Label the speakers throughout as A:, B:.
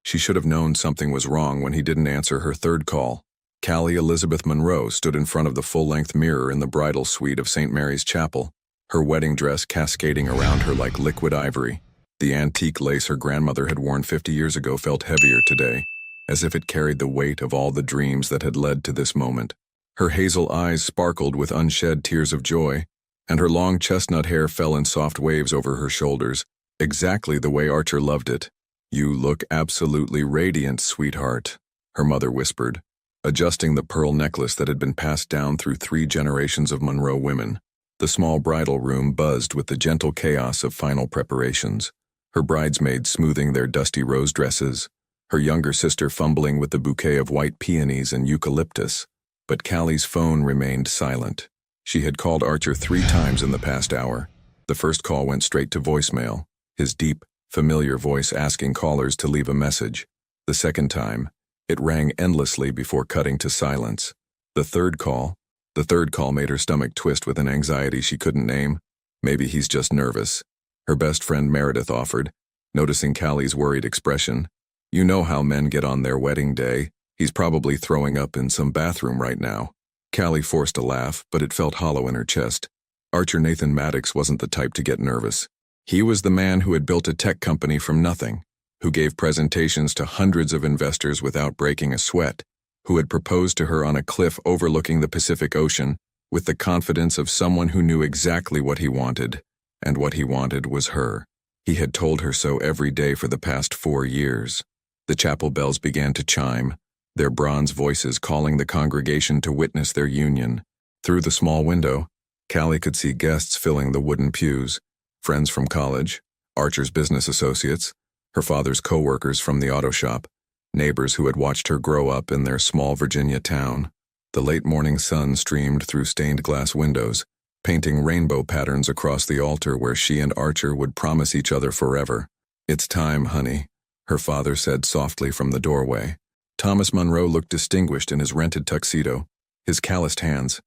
A: She should have known something was wrong when he didn't answer her third call. Callie Elizabeth Monroe stood in front of the full-length mirror in the bridal suite of St. Mary's Chapel, her wedding dress cascading around her like liquid ivory. The antique lace her grandmother had worn 50 years ago felt heavier today, as if it carried the weight of all the dreams that had led to this moment. Her hazel eyes sparkled with unshed tears of joy, and her long chestnut hair fell in soft waves over her shoulders, exactly the way Archer loved it. "You look absolutely radiant, sweetheart," her mother whispered, adjusting the pearl necklace that had been passed down through 3 generations of Monroe women. The small bridal room buzzed with the gentle chaos of final preparations, her bridesmaids smoothing their dusty rose dresses, her younger sister fumbling with the bouquet of white peonies and eucalyptus. But Callie's phone remained silent. She had called Archer 3 times in the past hour. The first call went straight to voicemail, his deep, familiar voice asking callers to leave a message. The second time, it rang endlessly before cutting to silence. The third call made her stomach twist with an anxiety she couldn't name. "Maybe he's just nervous," her best friend Meredith offered, noticing Callie's worried expression. "You know how men get on their wedding day. He's probably throwing up in some bathroom right now." Callie forced a laugh, but it felt hollow in her chest. Archer Nathan Maddox wasn't the type to get nervous. He was the man who had built a tech company from nothing, who gave presentations to hundreds of investors without breaking a sweat, who had proposed to her on a cliff overlooking the Pacific Ocean with the confidence of someone who knew exactly what he wanted, and what he wanted was her. He had told her so every day for the past 4 years. The chapel bells began to chime, their bronze voices calling the congregation to witness their union. Through the small window, Callie could see guests filling the wooden pews, friends from college, Archer's business associates, her father's co-workers from the auto shop, neighbors who had watched her grow up in their small Virginia town. The late morning sun streamed through stained glass windows, painting rainbow patterns across the altar where she and Archer would promise each other forever. "It's time, honey," her father said softly from the doorway. Thomas Monroe looked distinguished in his rented tuxedo, his calloused hands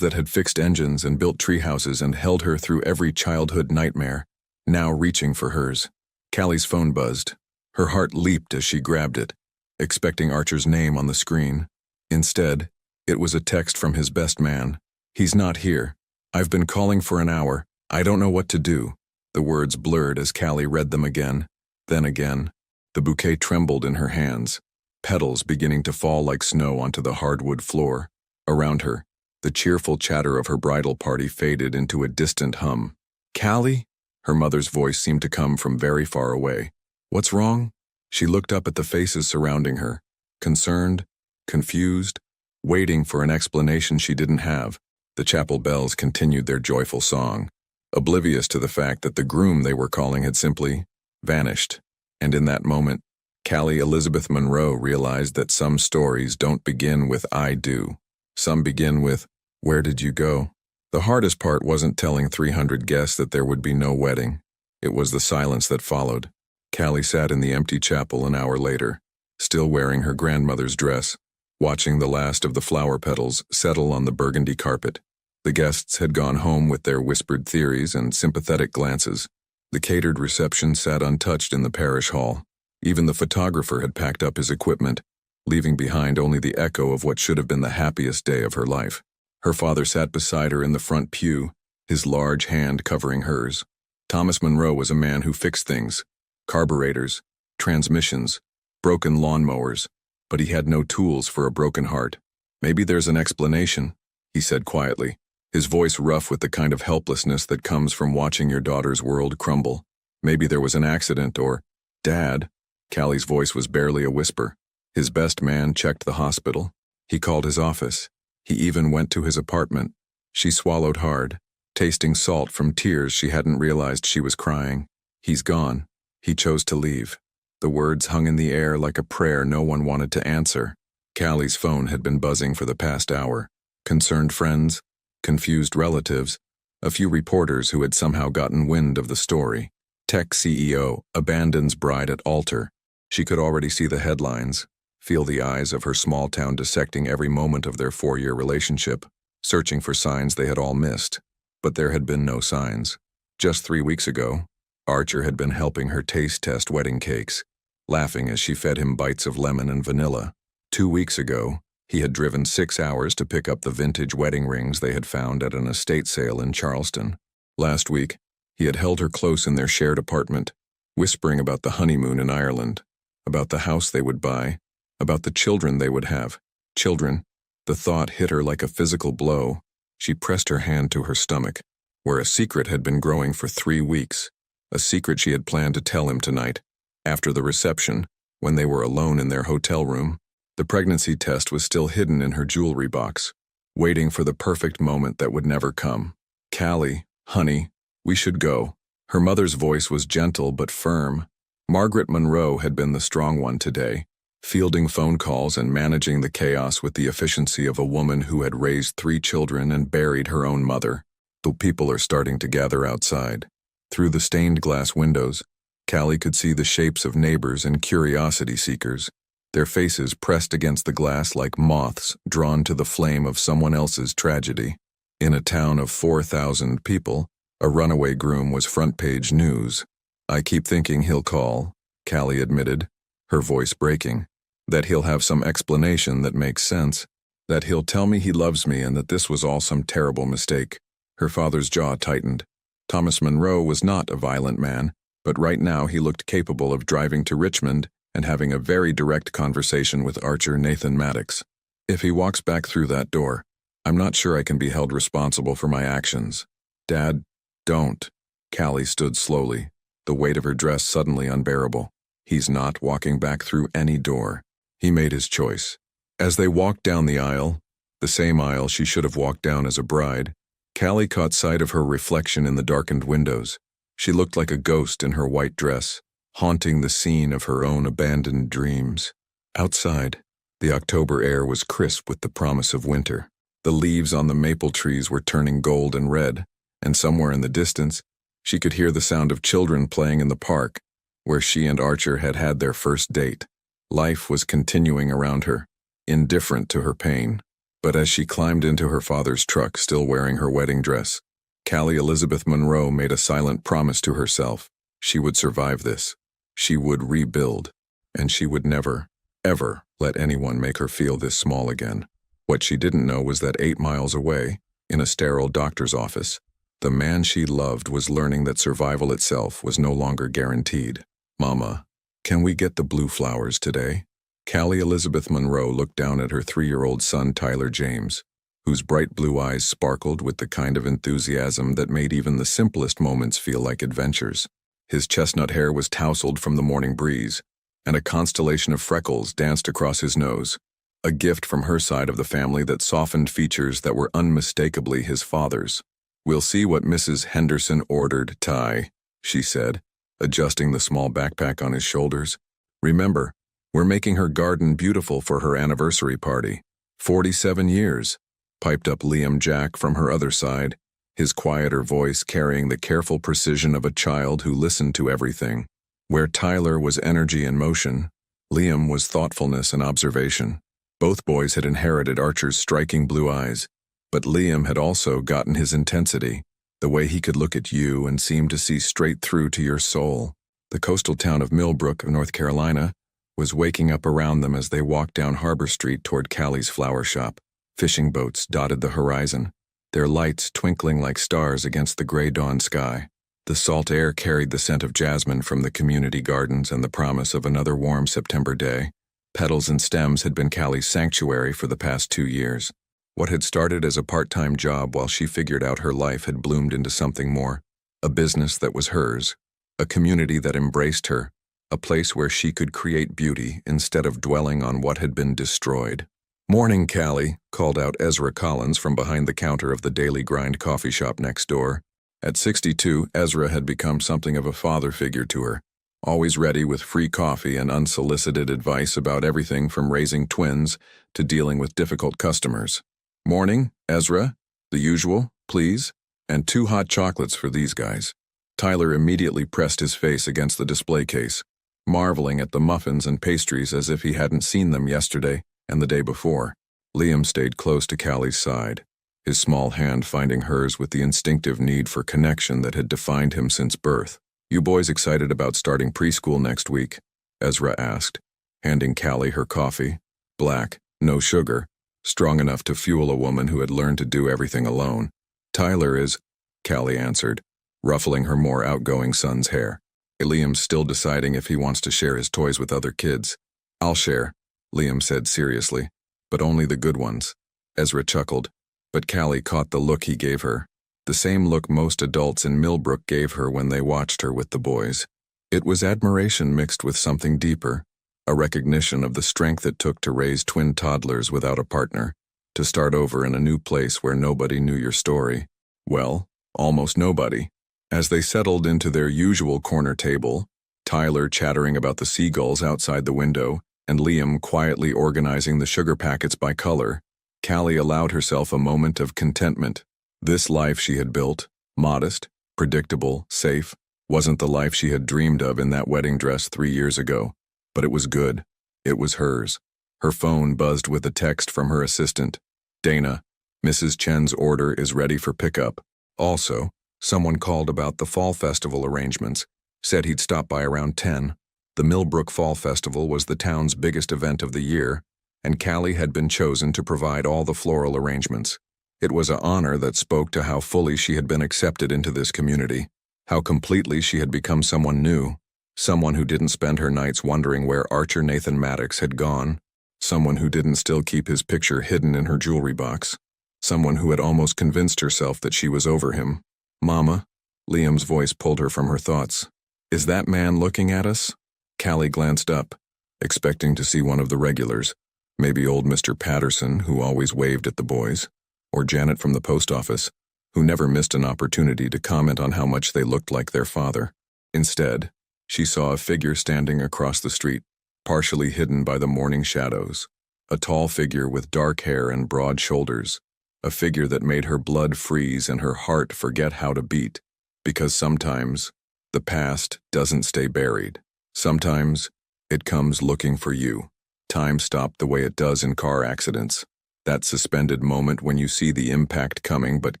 A: that had fixed engines and built treehouses and held her through every childhood nightmare, now reaching for hers. Callie's phone buzzed. Her heart leaped as she grabbed it, expecting Archer's name on the screen. Instead, it was a text from his best man. "He's not here. I've been calling for an hour. I don't know what to do." The words blurred as Callie read them again, then again. The bouquet trembled in her hands, petals beginning to fall like snow onto the hardwood floor. Around her, the cheerful chatter of her bridal party faded into a distant hum. "Callie?" Her mother's voice seemed to come from very far away. "What's wrong?" She looked up at the faces surrounding her, concerned, confused, waiting for an explanation she didn't have. The chapel bells continued their joyful song, oblivious to the fact that the groom they were calling had simply vanished. And in that moment, Callie Elizabeth Monroe realized that some stories don't begin with "I do." Some begin with, "Where did you go?" The hardest part wasn't telling 300 guests that there would be no wedding. It was the silence that followed. Callie sat in the empty chapel an hour later, still wearing her grandmother's dress, watching the last of the flower petals settle on the burgundy carpet. The guests had gone home with their whispered theories and sympathetic glances. The catered reception sat untouched in the parish hall. Even the photographer had packed up his equipment, leaving behind only the echo of what should have been the happiest day of her life. Her father sat beside her in the front pew, his large hand covering hers. Thomas Monroe was a man who fixed things, carburetors, transmissions, broken lawnmowers, but he had no tools for a broken heart. "Maybe there's an explanation," he said quietly, his voice rough with the kind of helplessness that comes from watching your daughter's world crumble. "Maybe there was an accident or, Dad," Callie's voice was barely a whisper. His best man checked the hospital. He called his office. He even went to his apartment. She swallowed hard, tasting salt from tears she hadn't realized she was crying. "He's gone. He chose to leave." The words hung in the air like a prayer no one wanted to answer. Callie's phone had been buzzing for the past hour. Concerned friends, confused relatives, a few reporters who had somehow gotten wind of the story. Tech CEO abandons bride at altar. She could already see the headlines, feel the eyes of her small town dissecting every moment of their 4-year relationship, searching for signs they had all missed. But there had been no signs. Just 3 weeks ago, Archer had been helping her taste test wedding cakes. laughing as she fed him bites of lemon and vanilla. 2 weeks ago, he had driven 6 hours to pick up the vintage wedding rings they had found at an estate sale in Charleston. Last week, he had held her close in their shared apartment, whispering about the honeymoon in Ireland, about the house they would buy, about the children they would have. Children. The thought hit her like a physical blow. She pressed her hand to her stomach, where a secret had been growing for 3 weeks, a secret she had planned to tell him tonight, after the reception, when they were alone in their hotel room. The pregnancy test was still hidden in her jewelry box, waiting for the perfect moment that would never come. "Callie, honey, we should go." Her mother's voice was gentle but firm. Margaret Monroe had been the strong one today, fielding phone calls and managing the chaos with the efficiency of a woman who had raised 3 children and buried her own mother. The people are starting to gather outside. Through the stained glass windows, Callie could see the shapes of neighbors and curiosity seekers, their faces pressed against the glass like moths drawn to the flame of someone else's tragedy. In a town of 4,000 people, a runaway groom was front-page news. "I keep thinking he'll call," Callie admitted, her voice breaking. "That he'll have some explanation that makes sense. That he'll tell me he loves me and that this was all some terrible mistake." Her father's jaw tightened. Thomas Monroe was not a violent man, but right now he looked capable of driving to Richmond and having a very direct conversation with Archer Nathan Maddox. "If he walks back through that door, I'm not sure I can be held responsible for my actions." "Dad, don't." Callie stood slowly, the weight of her dress suddenly unbearable. "He's not walking back through any door. He made his choice." As they walked down the aisle, the same aisle she should have walked down as a bride, Callie caught sight of her reflection in the darkened windows. She looked like a ghost in her white dress, haunting the scene of her own abandoned dreams. Outside, the October air was crisp with the promise of winter. The leaves on the maple trees were turning gold and red, and somewhere in the distance, she could hear the sound of children playing in the park, where she and Archer had had their first date. Life was continuing around her, indifferent to her pain. But as she climbed into her father's truck, still wearing her wedding dress, Callie Elizabeth Monroe made a silent promise to herself. She would survive this. She would rebuild, and she would never, ever let anyone make her feel this small again. What she didn't know was that 8 miles away, in a sterile doctor's office, the man she loved was learning that survival itself was no longer guaranteed. "Mama, can we get the blue flowers today?" Callie Elizabeth Monroe looked down at her 3-year-old son Tyler James, whose bright blue eyes sparkled with the kind of enthusiasm that made even the simplest moments feel like adventures. His chestnut hair was tousled from the morning breeze, and a constellation of freckles danced across his nose, a gift from her side of the family that softened features that were unmistakably his father's. "We'll see what Mrs. Henderson ordered, Ty," she said, adjusting the small backpack on his shoulders. "Remember, we're making her garden beautiful for her anniversary party. 47 years, piped up Liam Jack from her other side, his quieter voice carrying the careful precision of a child who listened to everything. Where Tyler was energy and motion, Liam was thoughtfulness and observation. Both boys had inherited Archer's striking blue eyes, but Liam had also gotten his intensity, the way he could look at you and seem to see straight through to your soul. The coastal town of Millbrook, North Carolina, was waking up around them as they walked down Harbor Street toward Callie's flower shop. Fishing boats dotted the horizon, their lights twinkling like stars against the gray dawn sky. The salt air carried the scent of jasmine from the community gardens and the promise of another warm September day. Petals and stems had been Callie's sanctuary for the past 2 years. What had started as a part-time job while she figured out her life had bloomed into something more, a business that was hers, a community that embraced her, a place where she could create beauty instead of dwelling on what had been destroyed. "Morning, Callie," called out Ezra Collins from behind the counter of the Daily Grind coffee shop next door. At 62, Ezra had become something of a father figure to her, always ready with free coffee and unsolicited advice about everything from raising twins to dealing with difficult customers. "Morning, Ezra. The usual, please, and 2 hot chocolates for these guys." Tyler immediately pressed his face against the display case, marveling at the muffins and pastries as if he hadn't seen them yesterday and the day before. Liam stayed close to Callie's side, his small hand finding hers with the instinctive need for connection that had defined him since birth. "You boys excited about starting preschool next week?" Ezra asked, handing Callie her coffee. Black, no sugar, strong enough to fuel a woman who had learned to do everything alone. Tyler is, Callie answered, ruffling her more outgoing son's hair. Liam's still deciding if he wants to share his toys with other kids. I'll share, Liam said seriously, but only the good ones. Ezra chuckled, but Callie caught the look he gave her, the same look most adults in Millbrook gave her when they watched her with the boys. It was admiration mixed with something deeper, a recognition of the strength it took to raise twin toddlers without a partner, to start over in a new place where nobody knew your story. Well, almost nobody. As they settled into their usual corner table, Tyler chattering about the seagulls outside the window, and Liam quietly organizing the sugar packets by color, Callie allowed herself a moment of contentment. This life she had built, modest, predictable, safe, wasn't the life she had dreamed of in that wedding dress 3 years ago, but it was good. It was hers. Her phone buzzed with a text from her assistant. Dana, Mrs. Chen's order is ready for pickup. Also, someone called about the Fall Festival arrangements, said he'd stop by around 10. The Millbrook Fall Festival was the town's biggest event of the year, and Callie had been chosen to provide all the floral arrangements. It was an honor that spoke to how fully she had been accepted into this community, how completely she had become someone new, someone who didn't spend her nights wondering where Archer Nathan Maddox had gone, someone who didn't still keep his picture hidden in her jewelry box, someone who had almost convinced herself that she was over him. Mama, Liam's voice pulled her from her thoughts. Is that man looking at us? Callie glanced up, expecting to see one of the regulars, maybe old Mr. Patterson, who always waved at the boys, or Janet from the post office, who never missed an opportunity to comment on how much they looked like their father. Instead, she saw a figure standing across the street, partially hidden by the morning shadows, a tall figure with dark hair and broad shoulders, a figure that made her blood freeze and her heart forget how to beat, because sometimes the past doesn't stay buried. Sometimes it comes looking for you. Time stopped the way it does in car accidents. That suspended moment when you see the impact coming but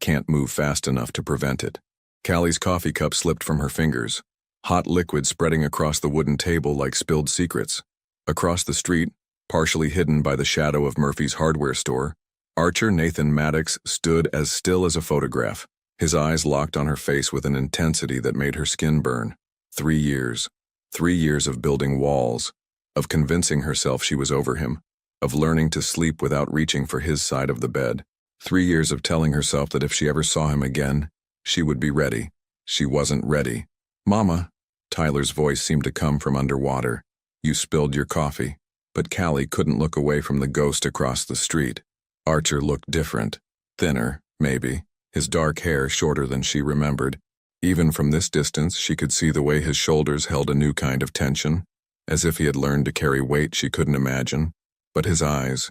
A: can't move fast enough to prevent it. Callie's coffee cup slipped from her fingers, hot liquid spreading across the wooden table like spilled secrets. Across the street, partially hidden by the shadow of Murphy's hardware store, Archer Nathan Maddox stood as still as a photograph, his eyes locked on her face with an intensity that made her skin burn. 3 years. 3 years of building walls, of convincing herself she was over him, of learning to sleep without reaching for his side of the bed. 3 years of telling herself that if she ever saw him again, she would be ready. She wasn't ready. Mama, Tyler's voice seemed to come from underwater. You spilled your coffee. But Callie couldn't look away from the ghost across the street. Archer looked different. Thinner, maybe, his dark hair shorter than she remembered. Even from this distance, she could see the way his shoulders held a new kind of tension, as if he had learned to carry weight she couldn't imagine. But his eyes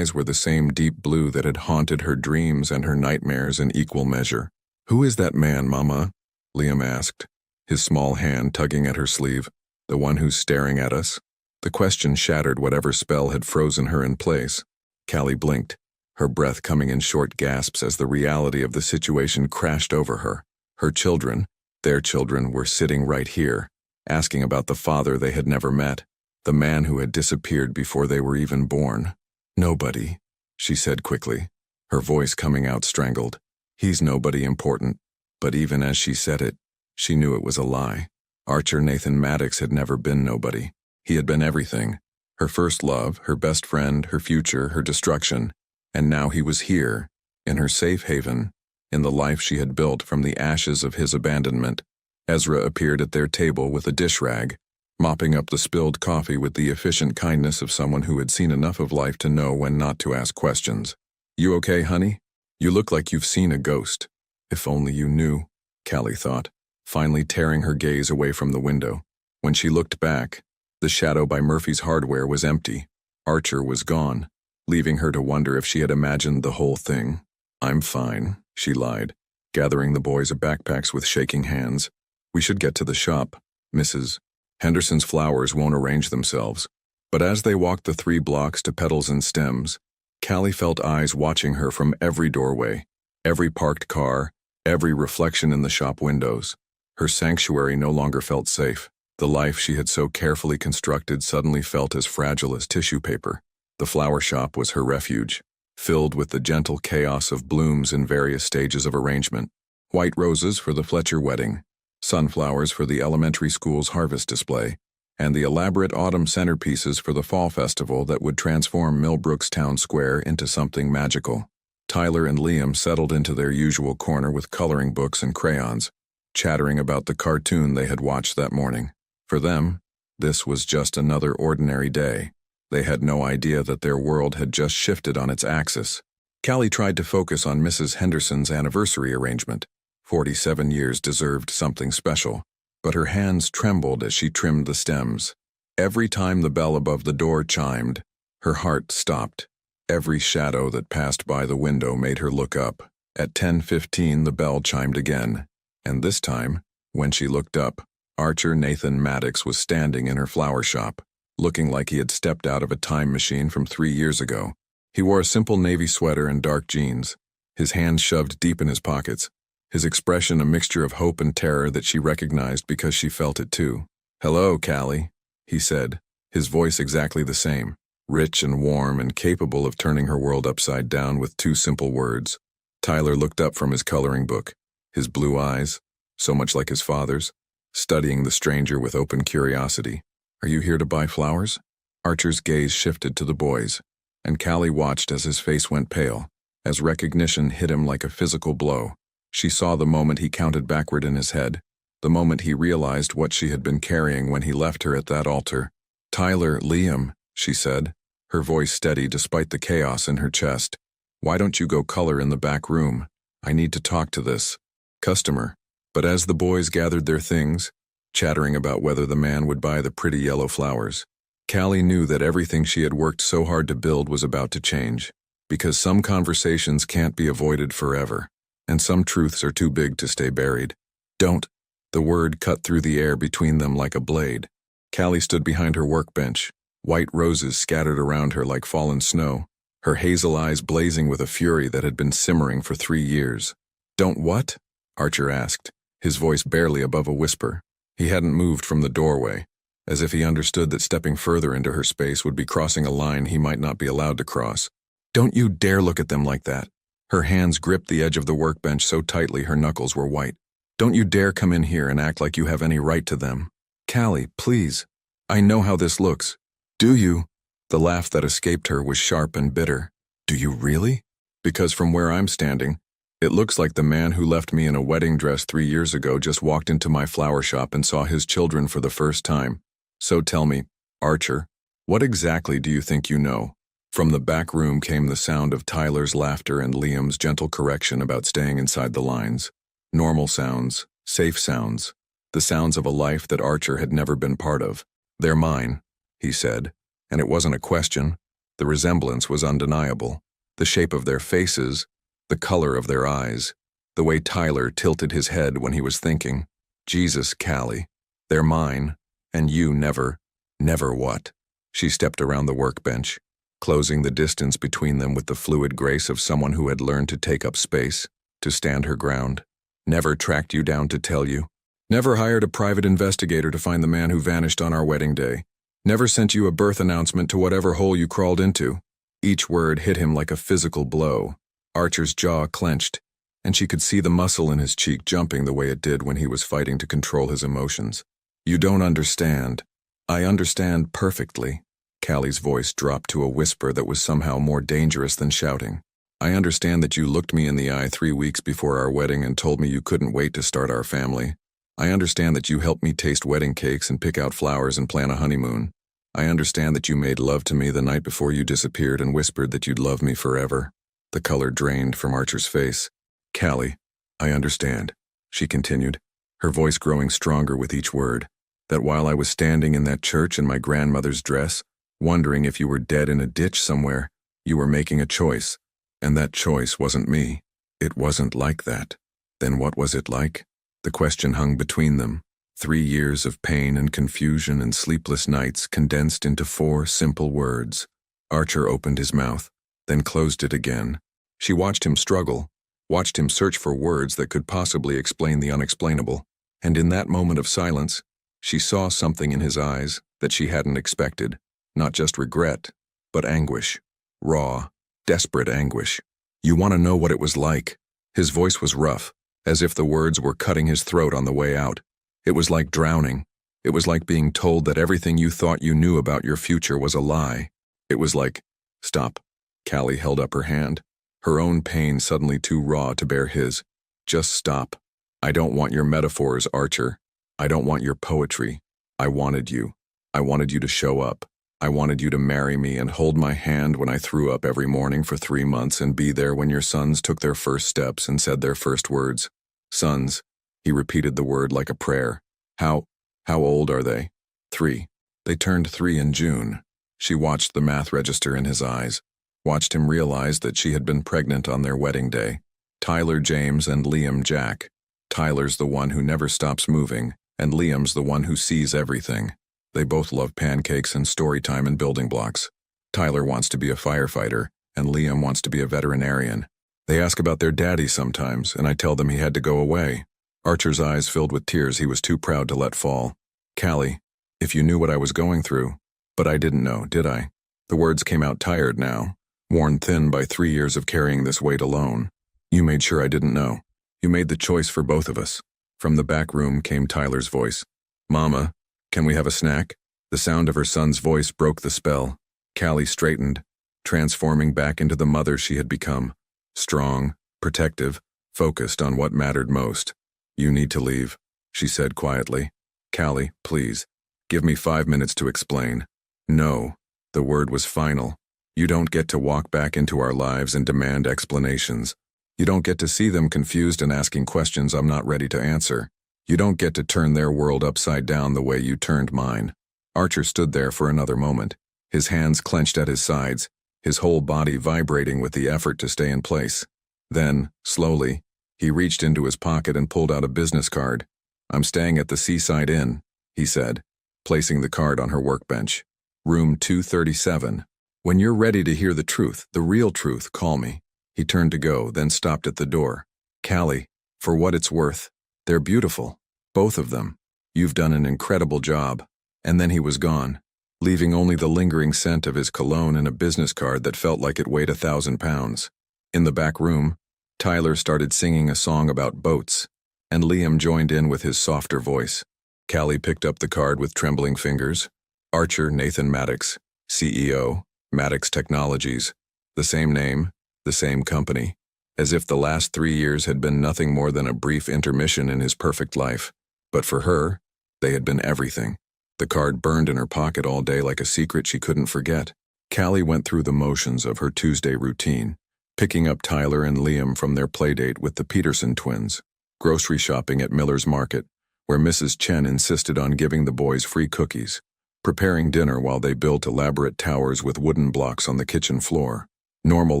A: were the same deep blue that had haunted her dreams and her nightmares in equal measure. Who is that man, Mama? Liam asked, his small hand tugging at her sleeve. The one who's staring at us? The question shattered whatever spell had frozen her in place. Callie blinked, her breath coming in short gasps as the reality of the situation crashed over her. Her children, their children, were sitting right here, asking about the father they had never met, the man who had disappeared before they were even born. Nobody, she said quickly, her voice coming out strangled. He's nobody important. But even as she said it, she knew it was a lie. Archer Nathan Maddox had never been nobody. He had been everything. Her first love, her best friend, her future, her destruction. And now he was here, in her safe haven, in the life she had built from the ashes of his abandonment. Ezra appeared at their table with a dish rag, mopping up the spilled coffee with the efficient kindness of someone who had seen enough of life to know when not to ask questions. You okay, honey? You look like you've seen a ghost. If only you knew, Callie thought, finally tearing her gaze away from the window. When she looked back, the shadow by Murphy's hardware was empty. Archer was gone, leaving her to wonder if she had imagined the whole thing. I'm fine, she lied, gathering the boys' backpacks with shaking hands. We should get to the shop. Mrs. Henderson's flowers won't arrange themselves. But as they walked the 3 blocks to petals and stems, Callie felt eyes watching her from every doorway, every parked car, every reflection in the shop windows. Her sanctuary no longer felt safe. The life she had so carefully constructed suddenly felt as fragile as tissue paper. The flower shop was her refuge, filled with the gentle chaos of blooms in various stages of arrangement. White roses for the Fletcher wedding, sunflowers for the elementary school's harvest display, and the elaborate autumn centerpieces for the fall festival that would transform Millbrook's town square into something magical. Tyler and Liam settled into their usual corner with coloring books and crayons, chattering about the cartoon they had watched that morning. For them, this was just another ordinary day. They had no idea that their world had just shifted on its axis. Callie tried to focus on Mrs. Henderson's anniversary arrangement. 47 years deserved something special, but her hands trembled as she trimmed the stems. Every time the bell above the door chimed, her heart stopped. Every shadow that passed by the window made her look up. At 10:15 the bell chimed again, and this time, when she looked up, Archer Nathan Maddox was standing in her flower shop, looking like he had stepped out of a time machine from 3 years ago. He wore a simple navy sweater and dark jeans, his hands shoved deep in his pockets, his expression a mixture of hope and terror that she recognized because she felt it too. "Hello, Callie," he said, his voice exactly the same, rich and warm and capable of turning her world upside down with 2 simple words. Tyler looked up from his coloring book, his blue eyes, so much like his father's, studying the stranger with open curiosity. "Are you here to buy flowers?" Archer's gaze shifted to the boys, and Callie watched as his face went pale, as recognition hit him like a physical blow. She saw the moment he counted backward in his head, the moment he realized what she had been carrying when he left her at that altar. "Tyler, Liam," she said, her voice steady despite the chaos in her chest. "Why don't you go color in the back room? I need to talk to this customer." But as the boys gathered their things, chattering about whether the man would buy the pretty yellow flowers, Callie knew that everything she had worked so hard to build was about to change, because some conversations can't be avoided forever, and some truths are too big to stay buried. "Don't." The word cut through the air between them like a blade. Callie stood behind her workbench, white roses scattered around her like fallen snow, her hazel eyes blazing with a fury that had been simmering for 3 years. "Don't what?" Archer asked, his voice barely above a whisper. He hadn't moved from the doorway, as if he understood that stepping further into her space would be crossing a line he might not be allowed to cross. "Don't you dare look at them like that." Her hands gripped the edge of the workbench so tightly her knuckles were white. "Don't you dare come in here and act like you have any right to them." "Callie, please. I know how this looks." "Do you?" The laugh that escaped her was sharp and bitter. "Do you really? Because from where I'm standing, it looks like the man who left me in a wedding dress 3 years ago just walked into my flower shop and saw his children for the first time. So tell me, Archer, what exactly do you think you know?" From the back room came the sound of Tyler's laughter and Liam's gentle correction about staying inside the lines. Normal sounds, safe sounds, the sounds of a life that Archer had never been part of. "They're mine," he said, and it wasn't a question. The resemblance was undeniable. The shape of their faces, the color of their eyes, the way Tyler tilted his head when he was thinking. "Jesus, Callie, they're mine, and you never what?" She stepped around the workbench, closing the distance between them with the fluid grace of someone who had learned to take up space, to stand her ground. "Never tracked you down to tell you. Never hired a private investigator to find the man who vanished on our wedding day. Never sent you a birth announcement to whatever hole you crawled into." Each word hit him like a physical blow. Archer's jaw clenched, and she could see the muscle in his cheek jumping the way it did when he was fighting to control his emotions. "You don't understand." "I understand perfectly." Callie's voice dropped to a whisper that was somehow more dangerous than shouting. "I understand that you looked me in the eye 3 weeks before our wedding and told me you couldn't wait to start our family. I understand that you helped me taste wedding cakes and pick out flowers and plan a honeymoon. I understand that you made love to me the night before you disappeared and whispered that you'd love me forever." The color drained from Archer's face. "Callie, I understand," she continued, her voice growing stronger with each word, "that while I was standing in that church in my grandmother's dress, wondering if you were dead in a ditch somewhere, you were making a choice, and that choice wasn't me. It wasn't like that. Then what was it like?" The question hung between them. 3 years of pain and confusion and sleepless nights condensed into 4 simple words. Archer opened his mouth, then closed it again. She watched him struggle, watched him search for words that could possibly explain the unexplainable, and in that moment of silence, She saw something in his eyes that she hadn't expected, not just regret, but anguish. Raw, desperate anguish. You want to know what it was like? His voice was rough, as if the words were cutting his throat on the way out. It was like drowning. It was like being told that everything you thought you knew about your future was a lie. It was like, stop. Callie held up her hand, her own pain suddenly too raw to bear his. Just stop. I don't want your metaphors, Archer. I don't want your poetry. I wanted you. I wanted you to show up. I wanted you to marry me and hold my hand when I threw up every morning for 3 months and be there when your sons took their first steps and said their first words. Sons. He repeated the word like a prayer. How old are they? 3. They turned 3 in June. She watched the math register in his eyes, watched him realize that she had been pregnant on their wedding day. Tyler James and Liam Jack. Tyler's the one who never stops moving, and Liam's the one who sees everything. They both love pancakes and story time and building blocks. Tyler wants to be a firefighter, and Liam wants to be a veterinarian. They ask about their daddy sometimes, and I tell them he had to go away. Archer's eyes filled with tears he was too proud to let fall. Callie, if you knew what I was going through. But I didn't know, did I? The words came out tired now, worn thin by 3 years of carrying this weight alone. You made sure I didn't know. You made the choice for both of us. From the back room came Tyler's voice. Mama, can we have a snack? The sound of her son's voice broke the spell. Callie straightened, transforming back into the mother she had become. Strong, protective, focused on what mattered most. You need to leave, she said quietly. Callie, please, give me 5 minutes to explain. No, the word was final. You don't get to walk back into our lives and demand explanations. You don't get to see them confused and asking questions I'm not ready to answer. You don't get to turn their world upside down the way you turned mine. Archer stood there for another moment, his hands clenched at his sides, his whole body vibrating with the effort to stay in place. Then, slowly, he reached into his pocket and pulled out a business card. I'm staying at the Seaside Inn, he said, placing the card on her workbench. Room 237. When you're ready to hear the truth, the real truth, call me. He turned to go, then stopped at the door. Callie, for what it's worth, they're beautiful. Both of them. You've done an incredible job. And then he was gone, leaving only the lingering scent of his cologne and a business card that felt like it weighed 1,000 pounds. In the back room, Tyler started singing a song about boats, and Liam joined in with his softer voice. Callie picked up the card with trembling fingers. Archer Nathan Maddox, CEO, Maddox Technologies. The same name, the same company. As if the last 3 years had been nothing more than a brief intermission in his perfect life. But for her, they had been everything. The card burned in her pocket all day like a secret she couldn't forget. Callie went through the motions of her Tuesday routine, picking up Tyler and Liam from their playdate with the Peterson twins, grocery shopping at Miller's Market, where Mrs. Chen insisted on giving the boys free cookies, preparing dinner while they built elaborate towers with wooden blocks on the kitchen floor. Normal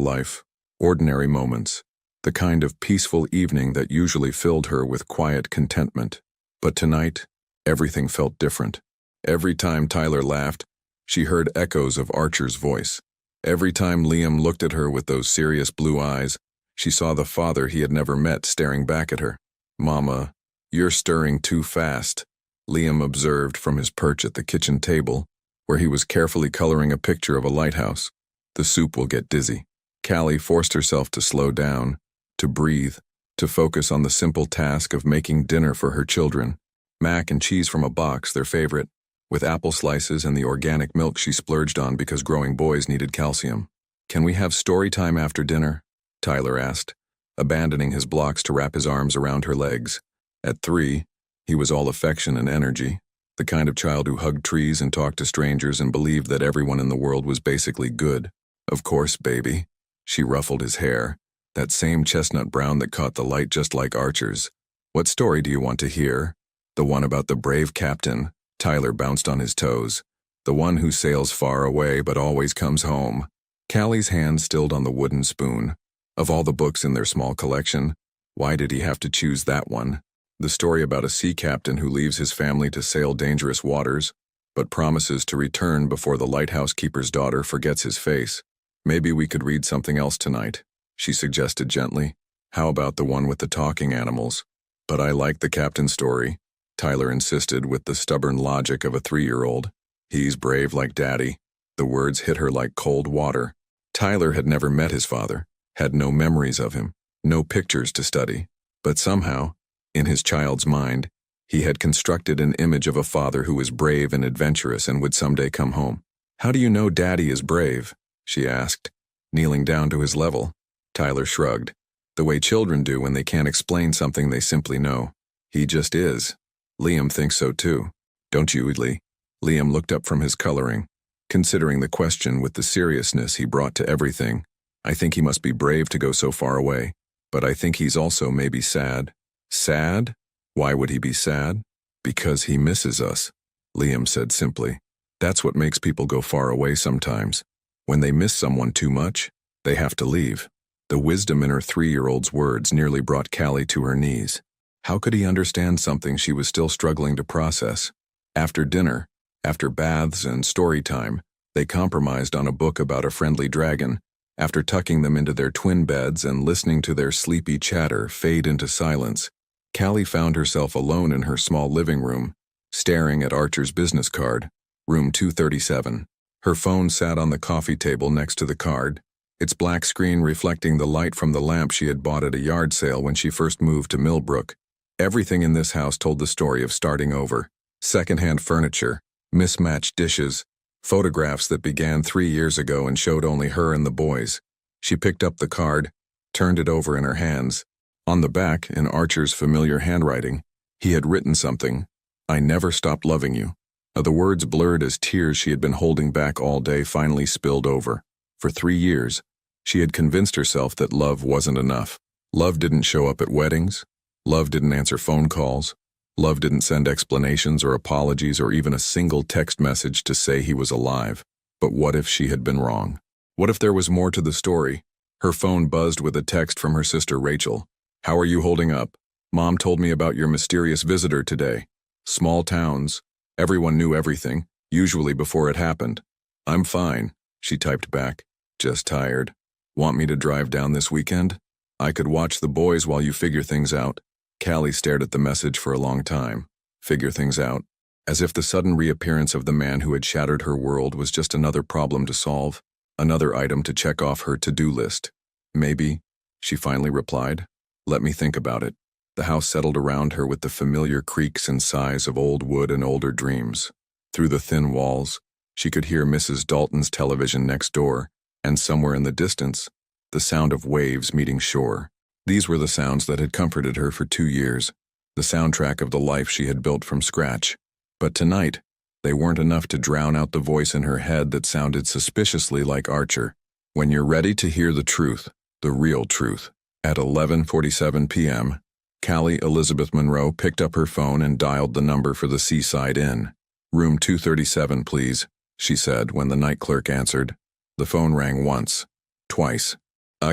A: life, ordinary moments, the kind of peaceful evening that usually filled her with quiet contentment. But tonight, everything felt different. Every time Tyler laughed, she heard echoes of Archer's voice. Every time Liam looked at her with those serious blue eyes, she saw the father he had never met staring back at her. Mama, you're stirring too fast, Liam observed from his perch at the kitchen table, where he was carefully coloring a picture of a lighthouse. The soup will get dizzy. Callie forced herself to slow down, to breathe, to focus on the simple task of making dinner for her children. Mac and cheese from a box, their favorite, with apple slices and the organic milk she splurged on because growing boys needed calcium. Can we have story time after dinner? Tyler asked, abandoning his blocks to wrap his arms around her legs. At 3, he was all affection and energy, the kind of child who hugged trees and talked to strangers and believed that everyone in the world was basically good. Of course, baby. She ruffled his hair, that same chestnut brown that caught the light just like Archer's. What story do you want to hear? The one about the brave captain. Tyler bounced on his toes. The one who sails far away but always comes home. Callie's hand stilled on the wooden spoon. Of all the books in their small collection, why did he have to choose that one? The story about a sea captain who leaves his family to sail dangerous waters, but promises to return before the lighthouse keeper's daughter forgets his face. Maybe we could read something else tonight, she suggested gently. How about the one with the talking animals? But I like the captain's story. Tyler insisted with the stubborn logic of a 3-year-old. He's brave like Daddy. The words hit her like cold water. Tyler had never met his father, had no memories of him, no pictures to study. But somehow, in his child's mind, he had constructed an image of a father who was brave and adventurous and would someday come home. "How do you know Daddy is brave?" she asked, kneeling down to his level. Tyler shrugged, the way children do when they can't explain something they simply know. "He just is. Liam thinks so too. Don't you, Lee?" Liam looked up from his coloring, considering the question with the seriousness he brought to everything. "I think he must be brave to go so far away, but I think he's also maybe sad." "Sad? Why would he be sad?" "Because he misses us," Liam said simply. "That's what makes people go far away sometimes. When they miss someone too much, they have to leave." The wisdom in her 3-year-old's words nearly brought Callie to her knees. How could he understand something she was still struggling to process? After dinner, after baths and story time, they compromised on a book about a friendly dragon. After tucking them into their twin beds and listening to their sleepy chatter fade into silence, Callie found herself alone in her small living room, staring at Archer's business card, room 237. Her phone sat on the coffee table next to the card, its black screen reflecting the light from the lamp she had bought at a yard sale when she first moved to Millbrook. Everything in this house told the story of starting over. Secondhand furniture, mismatched dishes, photographs that began 3 years ago and showed only her and the boys. She picked up the card, turned it over in her hands. On the back, in Archer's familiar handwriting, he had written something. "I never stopped loving you." The words blurred as tears she had been holding back all day finally spilled over. For 3 years, she had convinced herself that love wasn't enough. Love didn't show up at weddings. Love didn't answer phone calls. Love didn't send explanations or apologies or even a single text message to say he was alive. But what if she had been wrong? What if there was more to the story? Her phone buzzed with a text from her sister Rachel. "How are you holding up? Mom told me about your mysterious visitor today. Small towns. Everyone knew everything, usually before it happened." "I'm fine," she typed back. "Just tired. Want me to drive down this weekend? I could watch the boys while you figure things out." Callie stared at the message for a long time. Figure things out. As if the sudden reappearance of the man who had shattered her world was just another problem to solve, another item to check off her to-do list. "Maybe," she finally replied. "Let me think about it." The house settled around her with the familiar creaks and sighs of old wood and older dreams. Through the thin walls, she could hear Mrs. Dalton's television next door, and somewhere in the distance, the sound of waves meeting shore. These were the sounds that had comforted her for 2 years, the soundtrack of the life she had built from scratch. But tonight, they weren't enough to drown out the voice in her head that sounded suspiciously like Archer. "When you're ready to hear the truth, the real truth." At 11:47 p.m., Callie Elizabeth Monroe picked up her phone and dialed the number for the Seaside Inn. "Room 237, please," she said when the night clerk answered. The phone rang once, twice.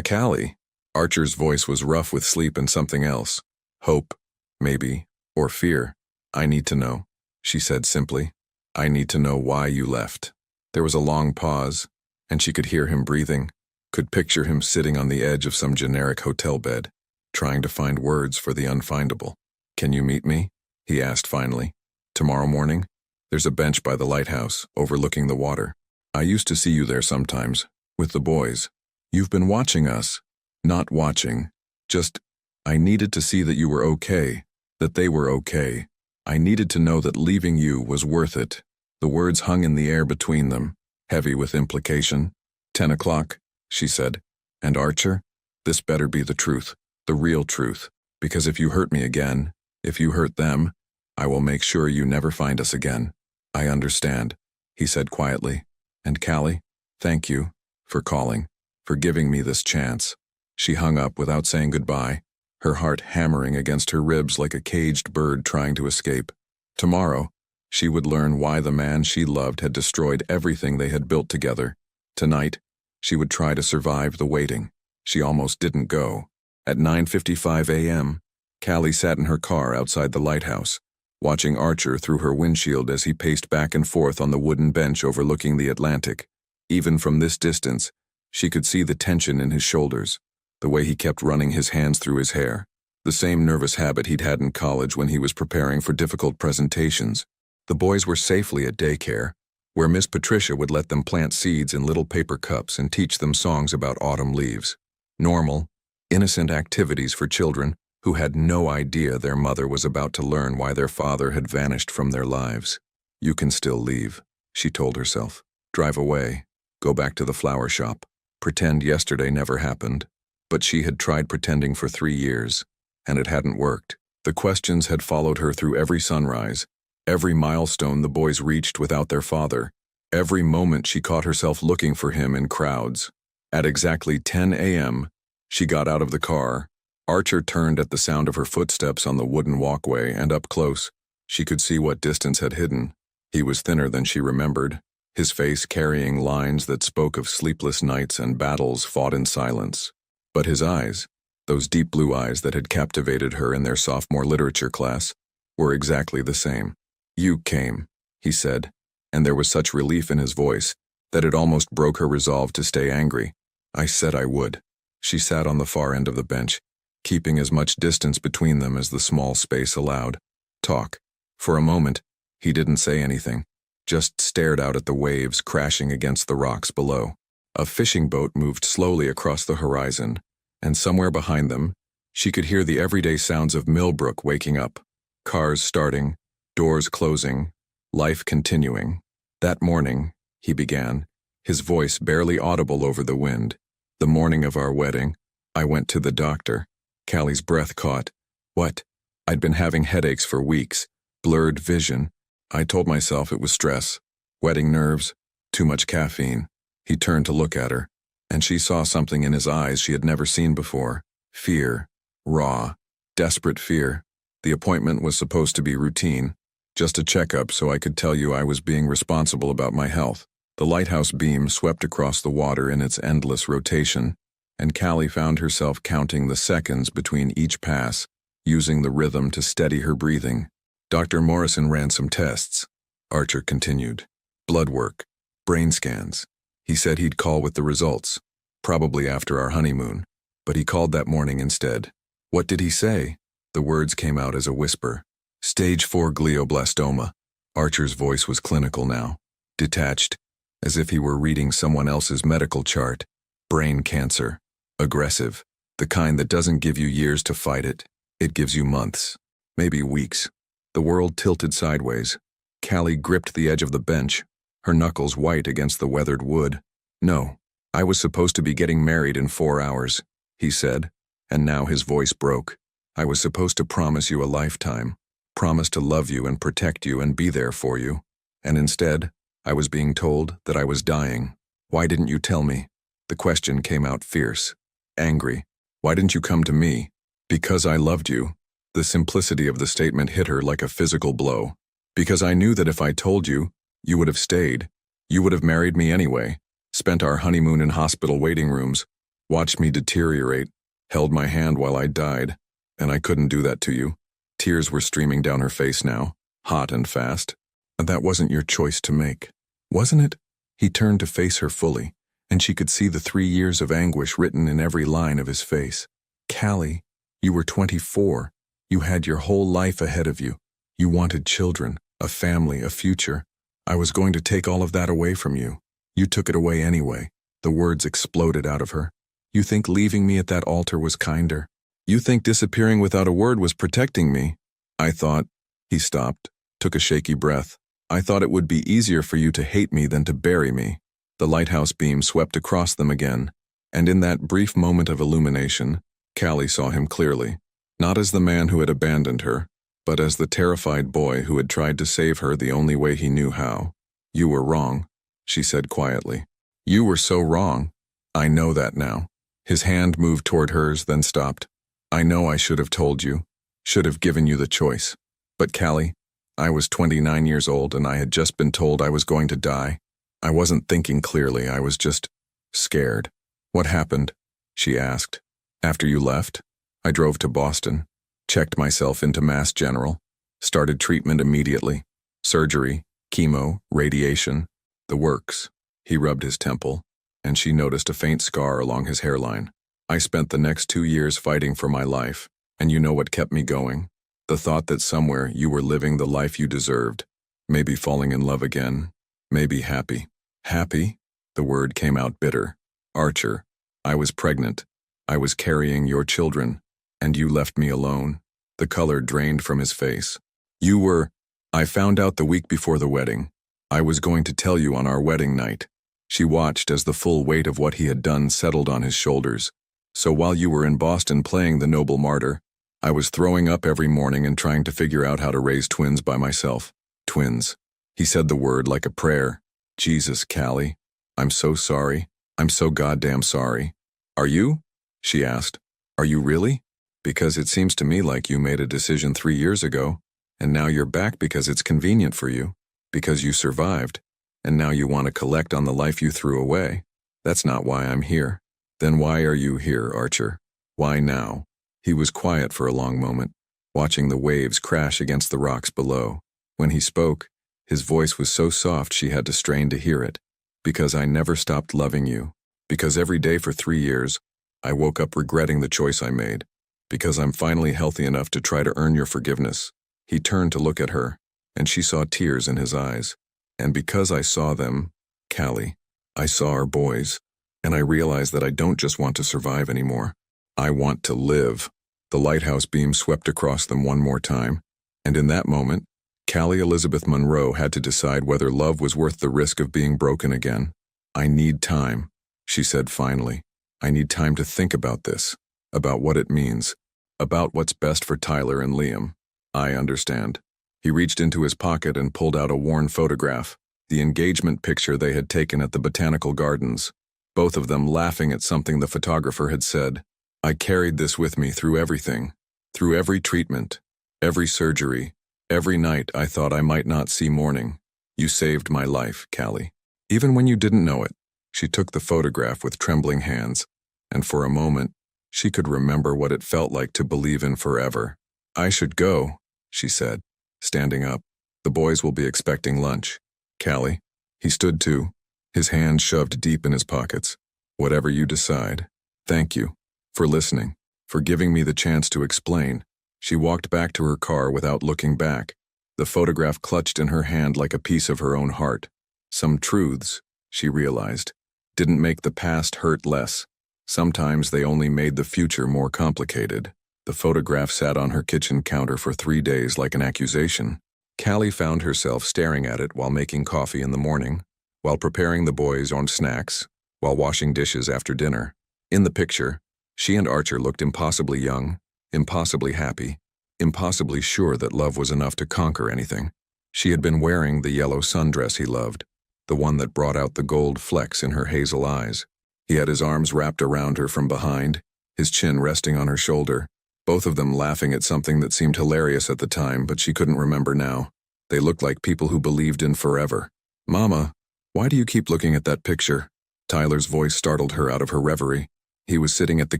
A: Callie." Archer's voice was rough with sleep and something else. "Hope, maybe, or fear. I need to know," she said simply. "I need to know why you left." There was a long pause, and she could hear him breathing, could picture him sitting on the edge of some generic hotel bed, trying to find words for the unfindable. "Can you meet me?" he asked finally. "Tomorrow morning? There's a bench by the lighthouse, overlooking the water. I used to see you there sometimes, with the boys. You've been watching us." "Not watching. Just, I needed to see that you were okay, that they were okay. I needed to know that leaving you was worth it." The words hung in the air between them, heavy with implication. 10 o'clock, she said. "And Archer? This better be the truth, the real truth, because if you hurt me again, if you hurt them, I will make sure you never find us again." "I understand," he said quietly. "And Callie, thank you for calling, for giving me this chance." She hung up without saying goodbye, her heart hammering against her ribs like a caged bird trying to escape. Tomorrow, she would learn why the man she loved had destroyed everything they had built together. Tonight, she would try to survive the waiting. She almost didn't go. At 9:55 a.m., Callie sat in her car outside the lighthouse, watching Archer through her windshield as he paced back and forth on the wooden bench overlooking the Atlantic. Even from this distance, she could see the tension in his shoulders, the way he kept running his hands through his hair. The same nervous habit he'd had in college when he was preparing for difficult presentations. The boys were safely at daycare, where Miss Patricia would let them plant seeds in little paper cups and teach them songs about autumn leaves. Normal, innocent activities for children who had no idea their mother was about to learn why their father had vanished from their lives. "You can still leave," she told herself. "Drive away. Go back to the flower shop. Pretend yesterday never happened." But she had tried pretending for 3 years, and it hadn't worked. The questions had followed her through every sunrise, every milestone the boys reached without their father, every moment she caught herself looking for him in crowds. At exactly 10 a.m., she got out of the car. Archer turned at the sound of her footsteps on the wooden walkway, and up close, she could see what distance had hidden. He was thinner than she remembered, his face carrying lines that spoke of sleepless nights and battles fought in silence. But his eyes, those deep blue eyes that had captivated her in their sophomore literature class, were exactly the same. "You came," he said, and there was such relief in his voice that it almost broke her resolve to stay angry. "I said I would." She sat on the far end of the bench, keeping as much distance between them as the small space allowed. "Talk." For a moment, he didn't say anything, just stared out at the waves crashing against the rocks below. A fishing boat moved slowly across the horizon, and somewhere behind them, she could hear the everyday sounds of Millbrook waking up. Cars starting, doors closing, life continuing. "That morning," he began, his voice barely audible over the wind, "the morning of our wedding, I went to the doctor." Callie's breath caught. "What?" "I'd been having headaches for weeks, blurred vision. I told myself it was stress, wedding nerves, too much caffeine." He turned to look at her, and she saw something in his eyes she had never seen before. Fear. Raw, desperate fear. "The appointment was supposed to be routine, just a checkup so I could tell you I was being responsible about my health." The lighthouse beam swept across the water in its endless rotation, and Callie found herself counting the seconds between each pass, using the rhythm to steady her breathing. "Dr. Morrison ran some tests," Archer continued. "Blood work, brain scans. He said he'd call with the results, probably after our honeymoon, but he called that morning instead." "What did he say?" The words came out as a whisper. "Stage 4 glioblastoma." Archer's voice was clinical now, detached, as if he were reading someone else's medical chart. "Brain cancer. Aggressive. The kind that doesn't give you years to fight it. It gives you months, maybe weeks." The world tilted sideways. Callie gripped the edge of the bench, her knuckles white against the weathered wood. "No, I was supposed to be getting married in 4 hours, he said, and now his voice broke. "I was supposed to promise you a lifetime, promise to love you and protect you and be there for you. And instead, I was being told that I was dying. Why didn't you tell me?" The question came out fierce, angry. "Why didn't you come to me?" "Because I loved you." The simplicity of the statement hit her like a physical blow. "Because I knew that if I told you, you would have stayed. You would have married me anyway, spent our honeymoon in hospital waiting rooms, watched me deteriorate, held my hand while I died, and I couldn't do that to you." Tears were streaming down her face now, hot and fast. "And that wasn't your choice to make, wasn't it?" He turned to face her fully, and she could see the 3 years of anguish written in every line of his face. "Callie, you were 24. You had your whole life ahead of you. You wanted children, a family, a future. I was going to take all of that away from you. You took it away anyway." The words exploded out of her. "You think leaving me at that altar was kinder? You think disappearing without a word was protecting me? I thought—" He stopped, took a shaky breath. "I thought it would be easier for you to hate me than to bury me." The lighthouse beam swept across them again, and in that brief moment of illumination, Callie saw him clearly, not as the man who had abandoned her, but as the terrified boy who had tried to save her the only way he knew how. "You were wrong," she said quietly. "You were so wrong. I know that now." His hand moved toward hers, then stopped. "I know I should have told you, should have given you the choice. But Callie, I was 29 years old and I had just been told I was going to die. I wasn't thinking clearly, I was just scared." "What happened?" she asked. "After you left, I drove to Boston, checked myself into Mass General, started treatment immediately. Surgery, chemo, radiation, the works." He rubbed his temple, and she noticed a faint scar along his hairline. "I spent the next 2 years fighting for my life. And you know what kept me going? The thought that somewhere you were living the life you deserved. Maybe falling in love again. Maybe happy. Happy? The word came out bitter. Archer, I was pregnant. I was carrying your children. And you left me alone. The color drained from his face. You were... I found out the week before the wedding. I was going to tell you on our wedding night. She watched as the full weight of what he had done settled on his shoulders. So while you were in Boston playing the noble martyr, I was throwing up every morning and trying to figure out how to raise twins by myself. Twins. He said the word like a prayer. Jesus, Callie. I'm so sorry. I'm so goddamn sorry. Are you? She asked. Are you really? Because it seems to me like you made a decision 3 years ago, and now you're back because it's convenient for you, because you survived, and now you want to collect on the life you threw away. That's not why I'm here. Then why are you here, Archer? Why now? He was quiet for a long moment, watching the waves crash against the rocks below. When he spoke, his voice was so soft she had to strain to hear it. Because I never stopped loving you. Because every day for 3 years, I woke up regretting the choice I made. Because I'm finally healthy enough to try to earn your forgiveness. He turned to look at her, and she saw tears in his eyes. And because I saw them, Callie, I saw our boys, and I realized that I don't just want to survive anymore. I want to live. The lighthouse beam swept across them one more time, and in that moment, Callie Elizabeth Monroe had to decide whether love was worth the risk of being broken again. I need time, she said finally. I need time to think about this, about what it means, about what's best for Tyler and Liam. I understand. He reached into his pocket and pulled out a worn photograph, the engagement picture they had taken at the botanical gardens, both of them laughing at something the photographer had said. I carried this with me through everything, through every treatment, every surgery, every night I thought I might not see morning. You saved my life, Callie. Even when you didn't know it. She took the photograph with trembling hands, and for a moment, she could remember what it felt like to believe in forever. I should go, she said, standing up. The boys will be expecting lunch. Callie. He stood too, his hands shoved deep in his pockets. Whatever you decide. Thank you. For listening. For giving me the chance to explain. She walked back to her car without looking back, the photograph clutched in her hand like a piece of her own heart. Some truths, she realized, didn't make the past hurt less. Sometimes they only made the future more complicated. The photograph sat on her kitchen counter for 3 days like an accusation. Callie found herself staring at it while making coffee in the morning, while preparing the boys' own snacks, while washing dishes after dinner. In the picture, she and Archer looked impossibly young, impossibly happy, impossibly sure that love was enough to conquer anything. She had been wearing the yellow sundress he loved, the one that brought out the gold flecks in her hazel eyes. He had his arms wrapped around her from behind, his chin resting on her shoulder, both of them laughing at something that seemed hilarious at the time, but she couldn't remember now. They looked like people who believed in forever. Mama, why do you keep looking at that picture? Tyler's voice startled her out of her reverie. He was sitting at the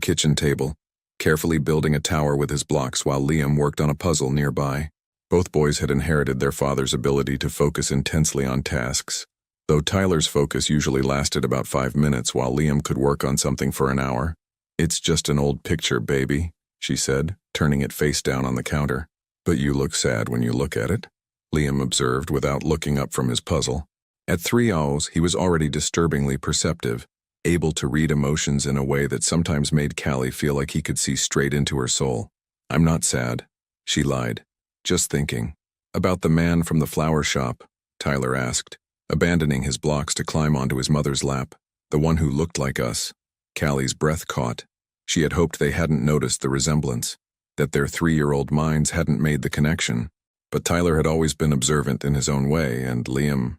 A: kitchen table, carefully building a tower with his blocks while Liam worked on a puzzle nearby. Both boys had inherited their father's ability to focus intensely on tasks, though Tyler's focus usually lasted about 5 minutes while Liam could work on something for an hour. It's just an old picture, baby, she said, turning it face down on the counter. But you look sad when you look at it, Liam observed without looking up from his puzzle. At 3 hours, he was already disturbingly perceptive, able to read emotions in a way that sometimes made Callie feel like he could see straight into her soul. I'm not sad, she lied. Just thinking. About the man from the flower shop, Tyler asked, abandoning his blocks to climb onto his mother's lap, the one who looked like us. Callie's breath caught. She had hoped they hadn't noticed the resemblance, that their 3-year-old minds hadn't made the connection. But Tyler had always been observant in his own way, and Liam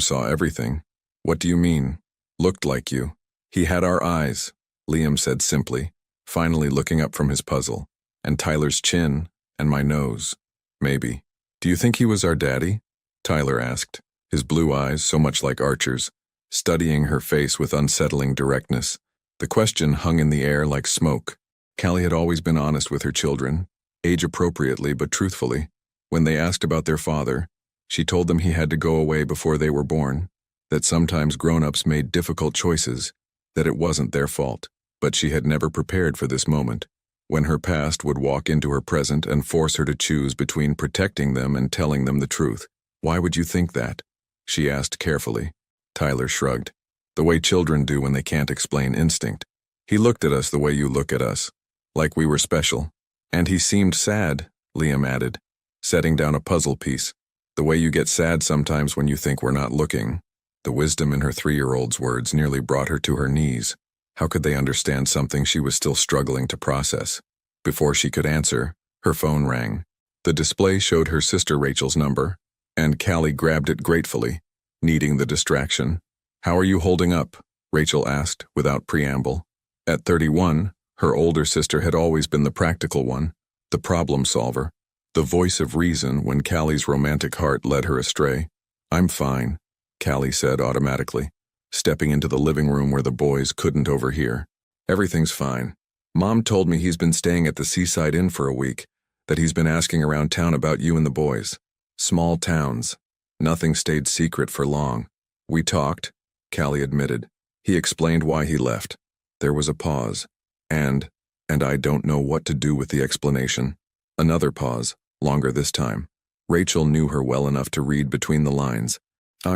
A: saw everything. What do you mean? Looked like you. He had our eyes, Liam said simply, finally looking up from his puzzle. And Tyler's chin, and my nose. Maybe. Do you think he was our daddy? Tyler asked, his blue eyes so much like Archer's, studying her face with unsettling directness. The question hung in the air like smoke. Callie had always been honest with her children, age-appropriately but truthfully. When they asked about their father, she told them he had to go away before they were born, that sometimes grown-ups made difficult choices, that it wasn't their fault. But she had never prepared for this moment. when her past would walk into her present and force her to choose between protecting them and telling them the truth. Why would you think that? She asked carefully. Tyler shrugged. The way children do when they can't explain instinct. He looked at us the way you look at us, like we were special. And he seemed sad, Liam added, setting down a puzzle piece. The way you get sad sometimes when you think we're not looking. The wisdom in her 3-year-old's words nearly brought her to her knees. How could they understand something she was still struggling to process? Before she could answer, her phone rang. The display showed her sister Rachel's number, and Callie grabbed it gratefully, needing the distraction. How are you holding up? Rachel asked, without preamble. At 31, her older sister had always been the practical one, the problem solver, the voice of reason when Callie's romantic heart led her astray. I'm fine, Callie said automatically, stepping into the living room where the boys couldn't overhear. Everything's fine. Mom told me he's been staying at the Seaside Inn for a week, that he's been asking around town about you and the boys. Small towns. Nothing stayed secret for long. We talked, Callie admitted. He explained why he left. There was a pause. And I don't know what to do with the explanation. Another pause, longer this time. Rachel knew her well enough to read between the lines.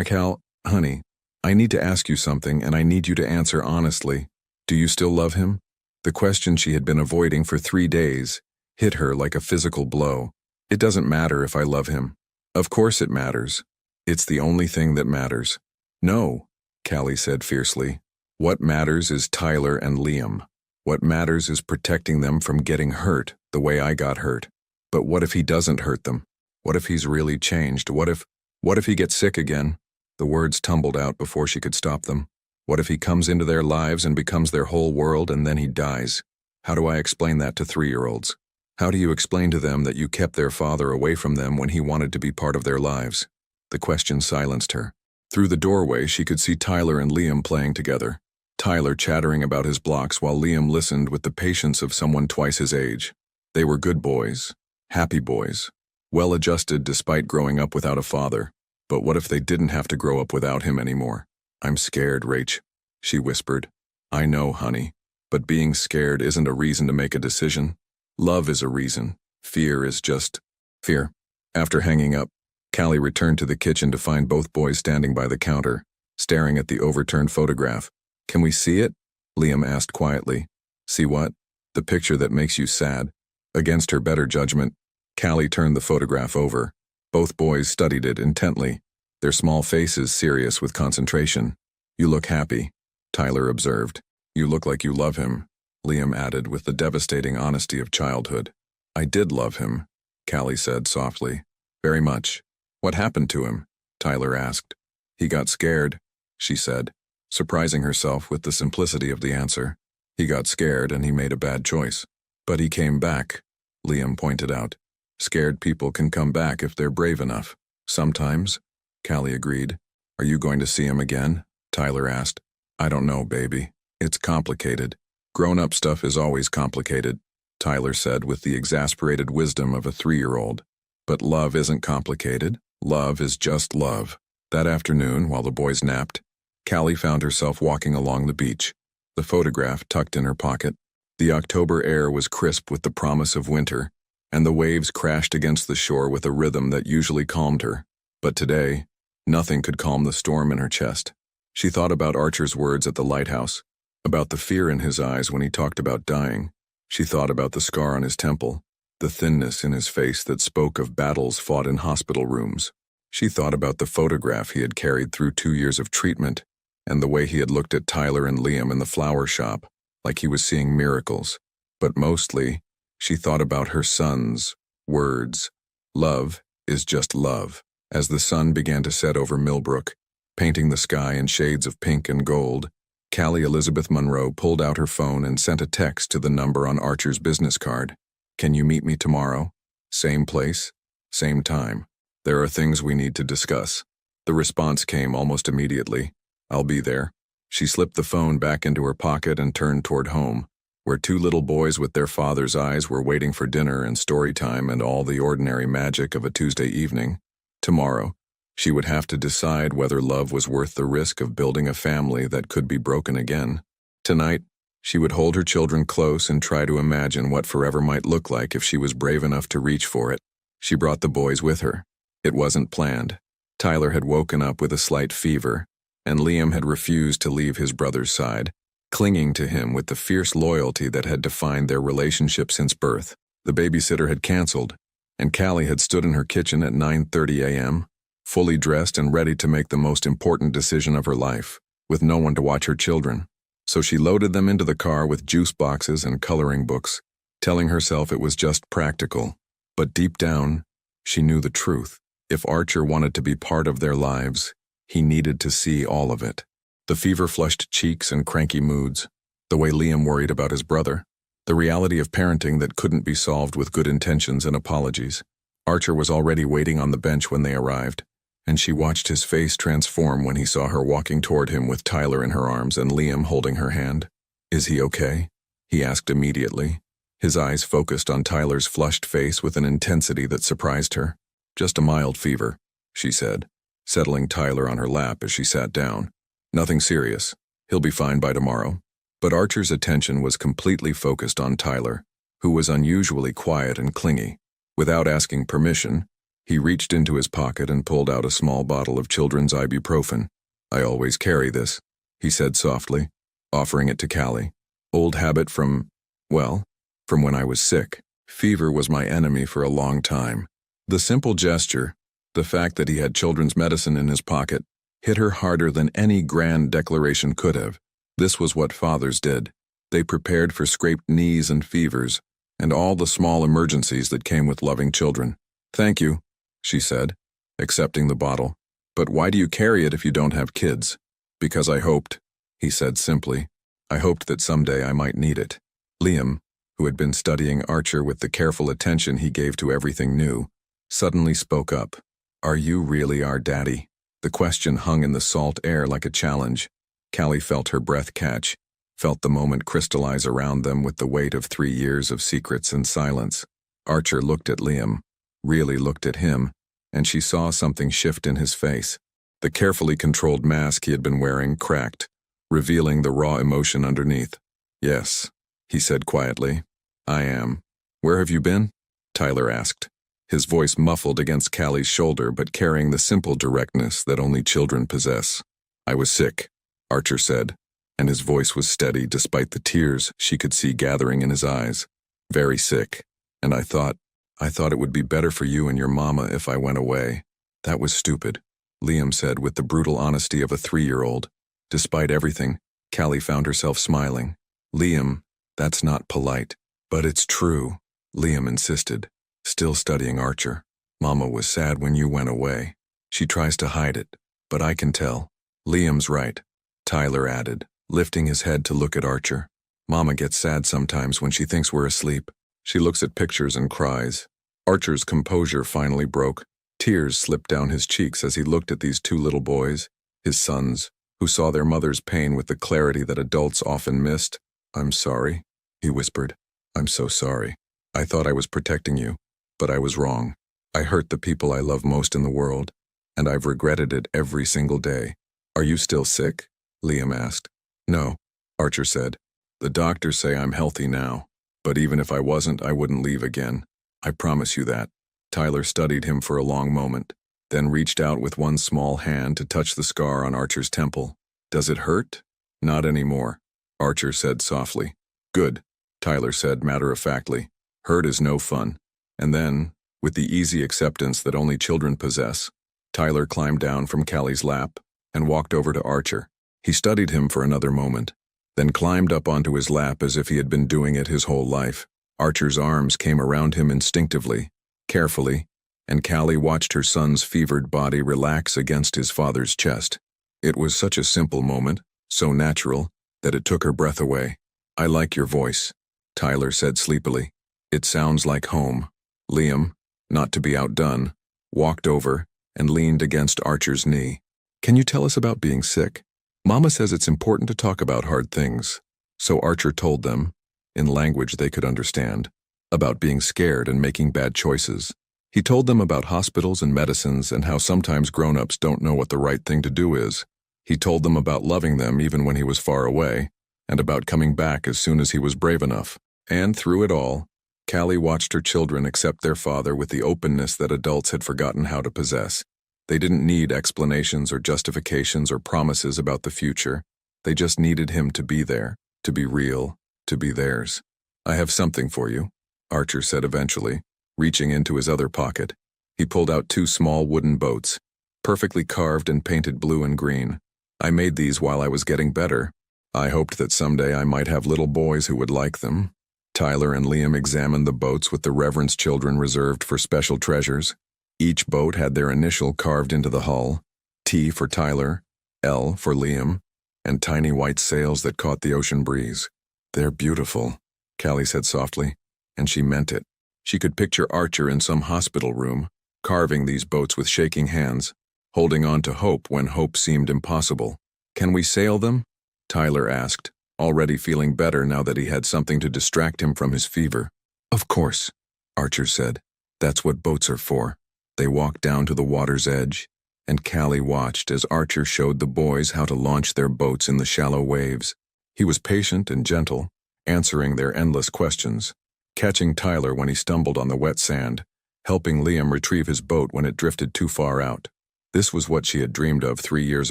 A: Cal, honey, I need to ask you something and I need you to answer honestly. Do you still love him? The question she had been avoiding for 3 days hit her like a physical blow. It doesn't matter if I love him. Of course it matters. It's the only thing that matters. No, Callie said fiercely. What matters is Tyler and Liam. What matters is protecting them from getting hurt the way I got hurt. But what if he doesn't hurt them? What if he's really changed? What if he gets sick again? The words tumbled out before she could stop them. What if he comes into their lives and becomes their whole world and then he dies? How do I explain that to 3-year-olds? How do you explain to them that you kept their father away from them when he wanted to be part of their lives? The question silenced her. Through the doorway, she could see Tyler and Liam playing together. Tyler chattering about his blocks while Liam listened with the patience of someone twice his age. They were good boys, happy boys, well-adjusted despite growing up without a father. But what if they didn't have to grow up without him anymore? I'm scared, Rach, she whispered. I know, honey, but being scared isn't a reason to make a decision. Love is a reason. Fear is just fear. After hanging up, Callie returned to the kitchen to find both boys standing by the counter, staring at the overturned photograph. Can we see it? Liam asked quietly. See what? The picture that makes you sad. Against her better judgment, Callie turned the photograph over. Both boys studied it intently, their small faces serious with concentration. You look happy, Tyler observed. You look like you love him, Liam added with the devastating honesty of childhood. I did love him, Callie said softly. Very much. What happened to him? Tyler asked. He got scared, she said, surprising herself with the simplicity of the answer. He got scared and he made a bad choice. But he came back, Liam pointed out. Scared people can come back if they're brave enough. Sometimes, Callie agreed. Are you going to see him again? Tyler asked. I don't know, baby. It's complicated. Grown-up stuff is always complicated, Tyler said with the exasperated wisdom of a 3-year-old. But love isn't complicated. Love is just love. That afternoon, while the boys napped, Callie found herself walking along the beach, the photograph tucked in her pocket. The October air was crisp with the promise of winter, and the waves crashed against the shore with a rhythm that usually calmed her. But today, nothing could calm the storm in her chest. She thought about Archer's words at the lighthouse, about the fear in his eyes when he talked about dying. She thought about the scar on his temple, the thinness in his face that spoke of battles fought in hospital rooms. She thought about the photograph he had carried through 2 years of treatment, and the way he had looked at Tyler and Liam in the flower shop, like he was seeing miracles. But mostly, she thought about her son's words. Love is just love. As the sun began to set over Millbrook, painting the sky in shades of pink and gold, Callie Elizabeth Monroe pulled out her phone and sent a text to the number on Archer's business card. Can you meet me tomorrow? Same place, same time. There are things we need to discuss. The response came almost immediately. I'll be there. She slipped the phone back into her pocket and turned toward home, where 2 little boys with their father's eyes were waiting for dinner and story time and all the ordinary magic of a Tuesday evening. Tomorrow, she would have to decide whether love was worth the risk of building a family that could be broken again. Tonight, She would hold her children close and try to imagine what forever might look like if she was brave enough to reach for it. She brought the boys with her. It wasn't planned. Tyler had woken up with a slight fever, and Liam had refused to leave his brother's side, clinging to him with the fierce loyalty that had defined their relationship since birth. The babysitter had canceled, and Callie had stood in her kitchen at 9:30 a.m., fully dressed and ready to make the most important decision of her life, with no one to watch her children. So she loaded them into the car with juice boxes and coloring books, telling herself it was just practical. But deep down, she knew the truth. If Archer wanted to be part of their lives, he needed to see all of it. The fever-flushed cheeks and cranky moods, the way Liam worried about his brother, the reality of parenting that couldn't be solved with good intentions and apologies. Archer was already waiting on the bench when they arrived, and she watched his face transform when he saw her walking toward him with Tyler in her arms and Liam holding her hand. "Is he okay?" he asked immediately, his eyes focused on Tyler's flushed face with an intensity that surprised her. "Just a mild fever," she said, settling Tyler on her lap as she sat down. "Nothing serious. He'll be fine by tomorrow." But Archer's attention was completely focused on Tyler, who was unusually quiet and clingy. Without asking permission, he reached into his pocket and pulled out a small bottle of children's ibuprofen. "I always carry this," he said softly, offering it to Callie. "Old habit from when I was sick. Fever was my enemy for a long time." The simple gesture, the fact that he had children's medicine in his pocket, hit her harder than any grand declaration could have. This was what fathers did. They prepared for scraped knees and fevers, and all the small emergencies that came with loving children. "Thank you," she said, accepting the bottle. "But why do you carry it if you don't have kids?" "Because I hoped," he said simply. "I hoped that someday I might need it." Liam, who had been studying Archer with the careful attention he gave to everything new, suddenly spoke up. "Are you really our daddy?" The question hung in the salt air like a challenge. Callie felt her breath catch, felt the moment crystallize around them with the weight of 3 years of secrets and silence. Archer looked at Liam, really looked at him, and she saw something shift in his face. The carefully controlled mask he had been wearing cracked, revealing the raw emotion underneath. "Yes," he said quietly. "I am." "Where have you been?" Tyler asked, his voice muffled against Callie's shoulder but carrying the simple directness that only children possess. "I was sick," Archer said, and his voice was steady despite the tears she could see gathering in his eyes. "Very sick, and I thought it would be better for you and your mama if I went away." "That was stupid," Liam said with the brutal honesty of a 3-year-old. Despite everything, Callie found herself smiling. "Liam, that's not polite." "But it's true," Liam insisted, still studying Archer. "Mama was sad when you went away. She tries to hide it, but I can tell." "Liam's right," Tyler added, lifting his head to look at Archer. "Mama gets sad sometimes when she thinks we're asleep. She looks at pictures and cries." Archer's composure finally broke. Tears slipped down his cheeks as he looked at these 2 little boys, his sons, who saw their mother's pain with the clarity that adults often missed. "I'm sorry," he whispered. "I'm so sorry. I thought I was protecting you, but I was wrong. I hurt the people I love most in the world, and I've regretted it every single day." "Are you still sick?" Liam asked. "No," Archer said. "The doctors say I'm healthy now, but even if I wasn't, I wouldn't leave again. I promise you that." Tyler studied him for a long moment, then reached out with one small hand to touch the scar on Archer's temple. "Does it hurt?" "Not anymore," Archer said softly. "Good," Tyler said matter-of-factly. "Hurt is no fun." And then, with the easy acceptance that only children possess, Tyler climbed down from Callie's lap and walked over to Archer. He studied him for another moment, then climbed up onto his lap as if he had been doing it his whole life. Archer's arms came around him instinctively, carefully, and Callie watched her son's fevered body relax against his father's chest. It was such a simple moment, so natural, that it took her breath away. "I like your voice," Tyler said sleepily. "It sounds like home." Liam, not to be outdone, walked over and leaned against Archer's knee. "Can you tell us about being sick? Mama says it's important to talk about hard things." So Archer told them, in language they could understand, about being scared and making bad choices. He told them about hospitals and medicines and how sometimes grown-ups don't know what the right thing to do is. He told them about loving them even when he was far away, and about coming back as soon as he was brave enough. And through it all, Callie watched her children accept their father with the openness that adults had forgotten how to possess. They didn't need explanations or justifications or promises about the future. They just needed him to be there, to be real, to be theirs. "I have something for you," Archer said eventually, reaching into his other pocket. He pulled out 2 small wooden boats, perfectly carved and painted blue and green. "I made these while I was getting better. I hoped that someday I might have little boys who would like them." Tyler and Liam examined the boats with the reverence children reserved for special treasures. Each boat had their initial carved into the hull, T for Tyler, L for Liam, and tiny white sails that caught the ocean breeze. "They're beautiful," Callie said softly, and she meant it. She could picture Archer in some hospital room, carving these boats with shaking hands, holding on to hope when hope seemed impossible. "Can we sail them?" Tyler asked, already feeling better now that he had something to distract him from his fever. "Of course," Archer said. "That's what boats are for." They walked down to the water's edge, and Callie watched as Archer showed the boys how to launch their boats in the shallow waves. He was patient and gentle, answering their endless questions, catching Tyler when he stumbled on the wet sand, helping Liam retrieve his boat when it drifted too far out. This was what she had dreamed of 3 years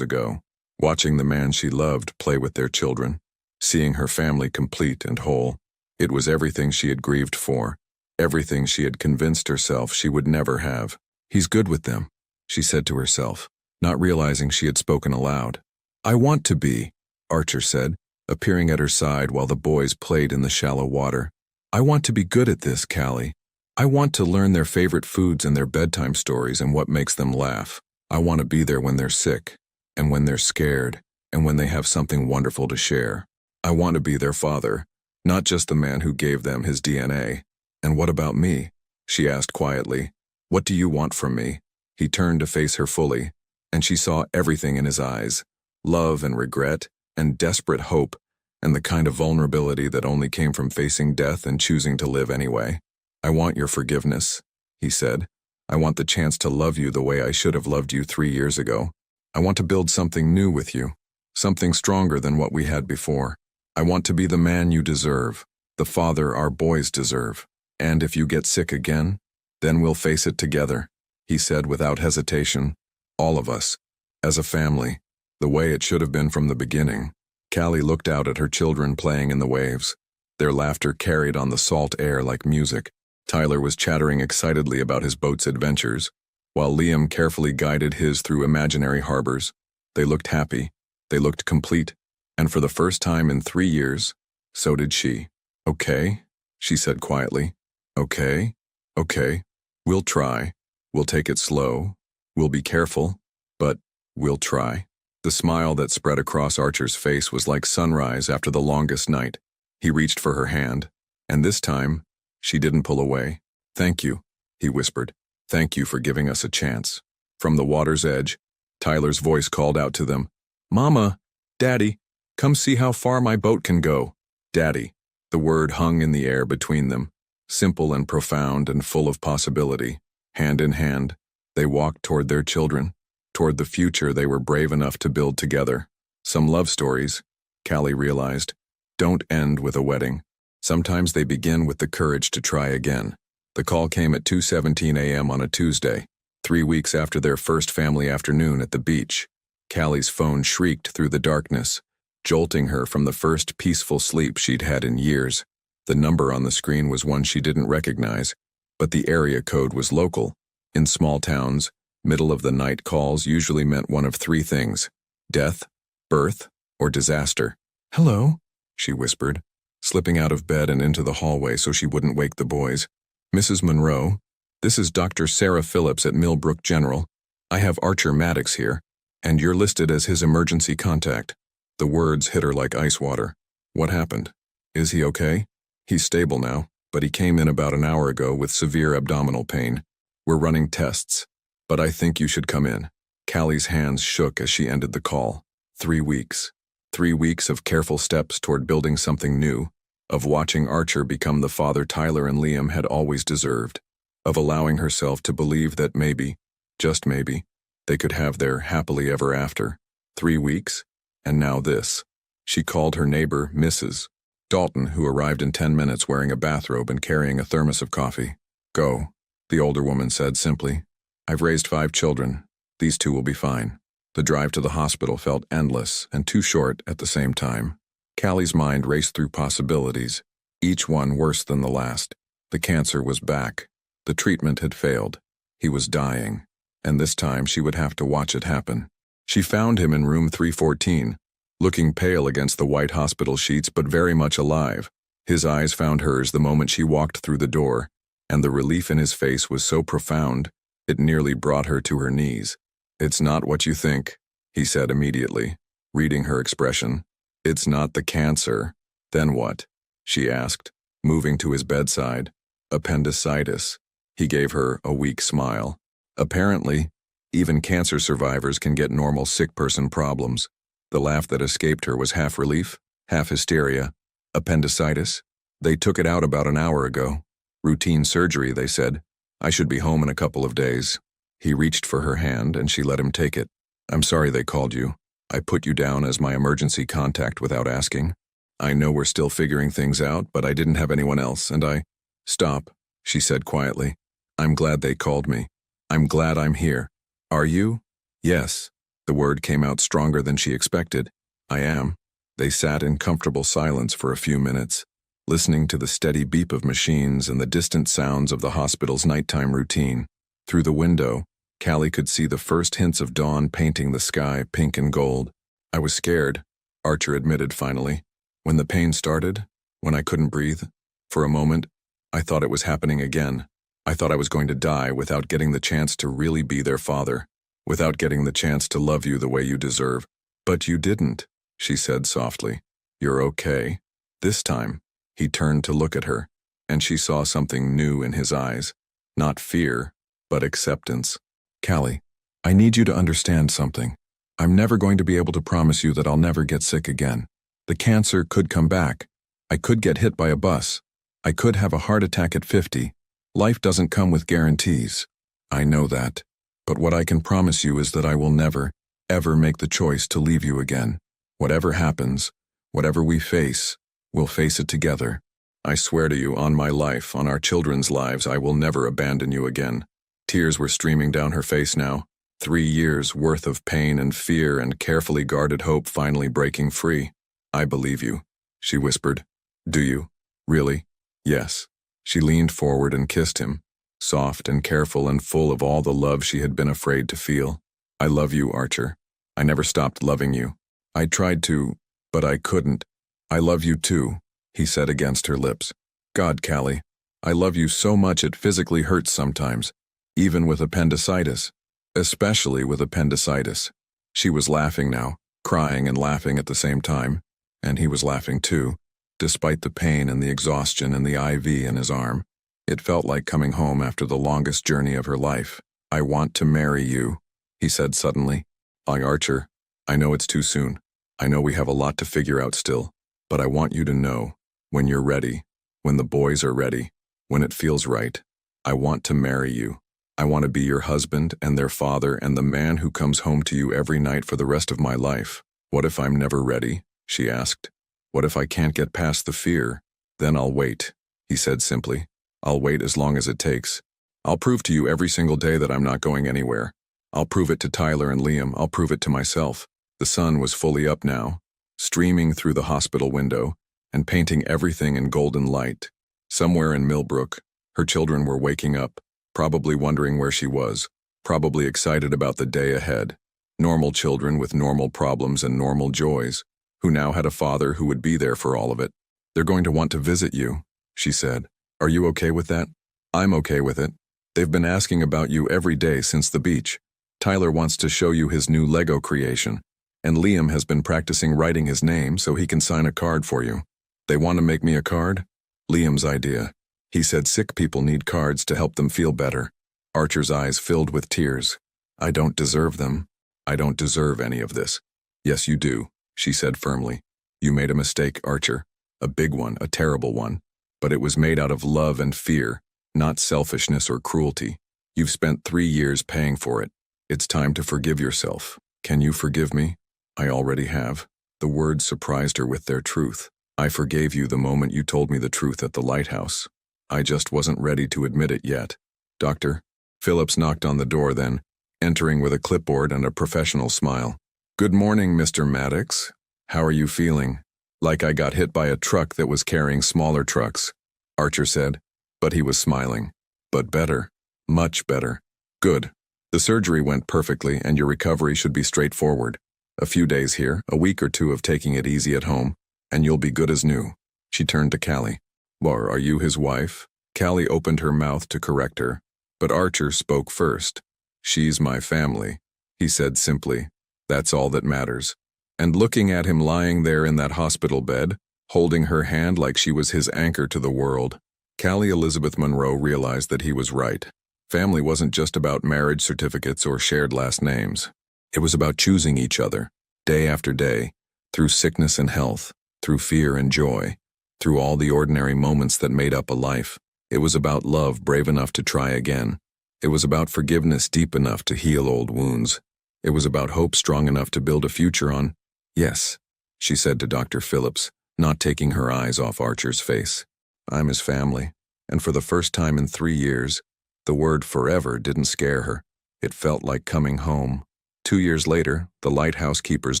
A: ago, watching the man she loved play with their children, seeing her family complete and whole. It was everything she had grieved for, everything she had convinced herself she would never have. "He's good with them," she said to herself, not realizing she had spoken aloud. "I want to be," Archer said, appearing at her side while the boys played in the shallow water. "I want to be good at this, Callie. I want to learn their favorite foods and their bedtime stories and what makes them laugh. I want to be there when they're sick, and when they're scared, and when they have something wonderful to share. I want to be their father, not just the man who gave them his DNA." "And what about me?" she asked quietly. "What do you want from me?" He turned to face her fully, and she saw everything in his eyes, love and regret, and desperate hope, and the kind of vulnerability that only came from facing death and choosing to live anyway. "I want your forgiveness," he said. "I want the chance to love you the way I should have loved you 3 years ago. I want to build something new with you, something stronger than what we had before. I want to be the man you deserve, the father our boys deserve. And if you get sick again, then we'll face it together," he said without hesitation. "All of us, as a family, the way it should have been from the beginning." Callie looked out at her children playing in the waves. Their laughter carried on the salt air like music. Tyler was chattering excitedly about his boat's adventures, while Liam carefully guided his through imaginary harbors. They looked happy, they looked complete, and for the first time in 3 years, so did she. "Okay," she said quietly. "Okay, okay. We'll try. We'll take it slow. We'll be careful, but we'll try." The smile that spread across Archer's face was like sunrise after the longest night. He reached for her hand, and this time, she didn't pull away. "Thank you," he whispered. "Thank you for giving us a chance." From the water's edge, Tyler's voice called out to them, "Mama, Daddy, come see how far my boat can go." Daddy. The word hung in the air between them, simple and profound and full of possibility. Hand in hand, they walked toward their children, toward the future they were brave enough to build together. Some love stories, Callie realized, don't end with a wedding. Sometimes they begin with the courage to try again. The call came at 2:17 a.m. on a Tuesday, 3 weeks after their first family afternoon at the beach. Callie's phone shrieked through the darkness, jolting her from the first peaceful sleep she'd had in years. The number on the screen was one she didn't recognize, but the area code was local. In small towns, middle-of-the-night calls usually meant one of 3 things: death, birth, or disaster. "Hello," she whispered, slipping out of bed and into the hallway so she wouldn't wake the boys. "Mrs. Monroe, this is Dr. Sarah Phillips at Millbrook General. I have Archer Maddox here, and you're listed as his emergency contact." The words hit her like ice water. "What happened? Is he okay?" "He's stable now, but he came in about an hour ago with severe abdominal pain. We're running tests, but I think you should come in." Callie's hands shook as she ended the call. 3 weeks. 3 weeks of careful steps toward building something new, of watching Archer become the father Tyler and Liam had always deserved, of allowing herself to believe that maybe, just maybe, they could have their happily ever after. 3 weeks, and now this. She called her neighbor Mrs. Dalton, who arrived in 10 minutes wearing a bathrobe and carrying a thermos of coffee. Go, the older woman said simply. I've raised 5 children. These 2 will be fine. The drive to the hospital felt endless and too short at the same time. Callie's mind raced through possibilities, each one worse than the last. The cancer was back. The treatment had failed. He was dying, and this time she would have to watch it happen. She found him in room 314, looking pale against the white hospital sheets but very much alive. His eyes found hers the moment she walked through the door, and the relief in his face was so profound, it nearly brought her to her knees. It's not what you think, he said immediately, reading her expression. It's not the cancer. Then what? She asked, moving to his bedside. Appendicitis. He gave her a weak smile. Apparently, even cancer survivors can get normal sick person problems. The laugh that escaped her was half relief, half hysteria. Appendicitis? They took it out about an hour ago. Routine surgery, they said. I should be home in a couple of days. He reached for her hand and she let him take it. I'm sorry they called you. I put you down as my emergency contact without asking. I know we're still figuring things out, but I didn't have anyone else, and I... Stop, she said quietly. I'm glad they called me. I'm glad I'm here. Are you? Yes. The word came out stronger than she expected. I am. They sat in comfortable silence for a few minutes, listening to the steady beep of machines and the distant sounds of the hospital's nighttime routine. Through the window, Callie could see the first hints of dawn painting the sky pink and gold. I was scared, Archer admitted finally. When the pain started, when I couldn't breathe, for a moment, I thought it was happening again. I thought I was going to die without getting the chance to really be their father, without getting the chance to love you the way you deserve. But you didn't, she said softly. You're okay. This time, he turned to look at her, and she saw something new in his eyes. Not fear, but acceptance. Callie, I need you to understand something. I'm never going to be able to promise you that I'll never get sick again. The cancer could come back. I could get hit by a bus. I could have a heart attack at 50. Life doesn't come with guarantees. I know that. But what I can promise you is that I will never, ever make the choice to leave you again. Whatever happens, whatever we face, we'll face it together. I swear to you, on my life, on our children's lives, I will never abandon you again. Tears were streaming down her face now. 3 years' worth of pain and fear and carefully guarded hope finally breaking free. I believe you, she whispered. Do you? Really? Yes. She leaned forward and kissed him, soft and careful and full of all the love she had been afraid to feel. I love you, Archer. I never stopped loving you. I tried to, but I couldn't. I love you too, he said against her lips. God, Callie, I love you so much it physically hurts sometimes, even with appendicitis. Especially with appendicitis. She was laughing now, crying and laughing at the same time, and he was laughing too, despite the pain and the exhaustion and the IV in his arm. It felt like coming home after the longest journey of her life. I want to marry you, he said suddenly. Archer, I know it's too soon. I know we have a lot to figure out still, but I want you to know, when you're ready, when the boys are ready, when it feels right, I want to marry you. I want to be your husband and their father and the man who comes home to you every night for the rest of my life. What if I'm never ready? She asked. What if I can't get past the fear? Then I'll wait, he said simply. I'll wait as long as it takes. I'll prove to you every single day that I'm not going anywhere. I'll prove it to Tyler and Liam. I'll prove it to myself. The sun was fully up now, streaming through the hospital window and painting everything in golden light. Somewhere in Millbrook, her children were waking up, probably wondering where she was, probably excited about the day ahead. Normal children with normal problems and normal joys, who now had a father who would be there for all of it. They're going to want to visit you, she said. Are you okay with that? I'm okay with it. They've been asking about you every day since the beach. Tyler wants to show you his new Lego creation, and Liam has been practicing writing his name so he can sign a card for you. They want to make me a card? Liam's idea. He said sick people need cards to help them feel better. Archer's eyes filled with tears. I don't deserve them. I don't deserve any of this. Yes, you do, she said firmly. You made a mistake, Archer. A big one, a terrible one. But it was made out of love and fear, not selfishness or cruelty. You've spent 3 years paying for it. It's time to forgive yourself. Can you forgive me? I already have. The words surprised her with their truth. I forgave you the moment you told me the truth at the lighthouse. I just wasn't ready to admit it yet. Doctor? Phillips knocked on the door then, entering with a clipboard and a professional smile. Good morning, Mr. Maddox. How are you feeling? Like I got hit by a truck that was carrying smaller trucks, Archer said, but he was smiling. But better. Much better. Good. The surgery went perfectly and your recovery should be straightforward. A few days here, a week or two of taking it easy at home, and you'll be good as new. She turned to Callie. Laura, are you his wife? Callie opened her mouth to correct her, but Archer spoke first. She's my family, he said simply. That's all that matters. And looking at him lying there in that hospital bed, holding her hand like she was his anchor to the world, Callie Elizabeth Monroe realized that he was right. Family wasn't just about marriage certificates or shared last names. It was about choosing each other, day after day, through sickness and health, through fear and joy, through all the ordinary moments that made up a life. It was about love brave enough to try again. It was about forgiveness deep enough to heal old wounds. It was about hope strong enough to build a future on. Yes, she said to Dr. Phillips, not taking her eyes off Archer's face. I'm his family, and for the first time in 3 years, the word forever didn't scare her. It felt like coming home. 2 years later, the lighthouse keeper's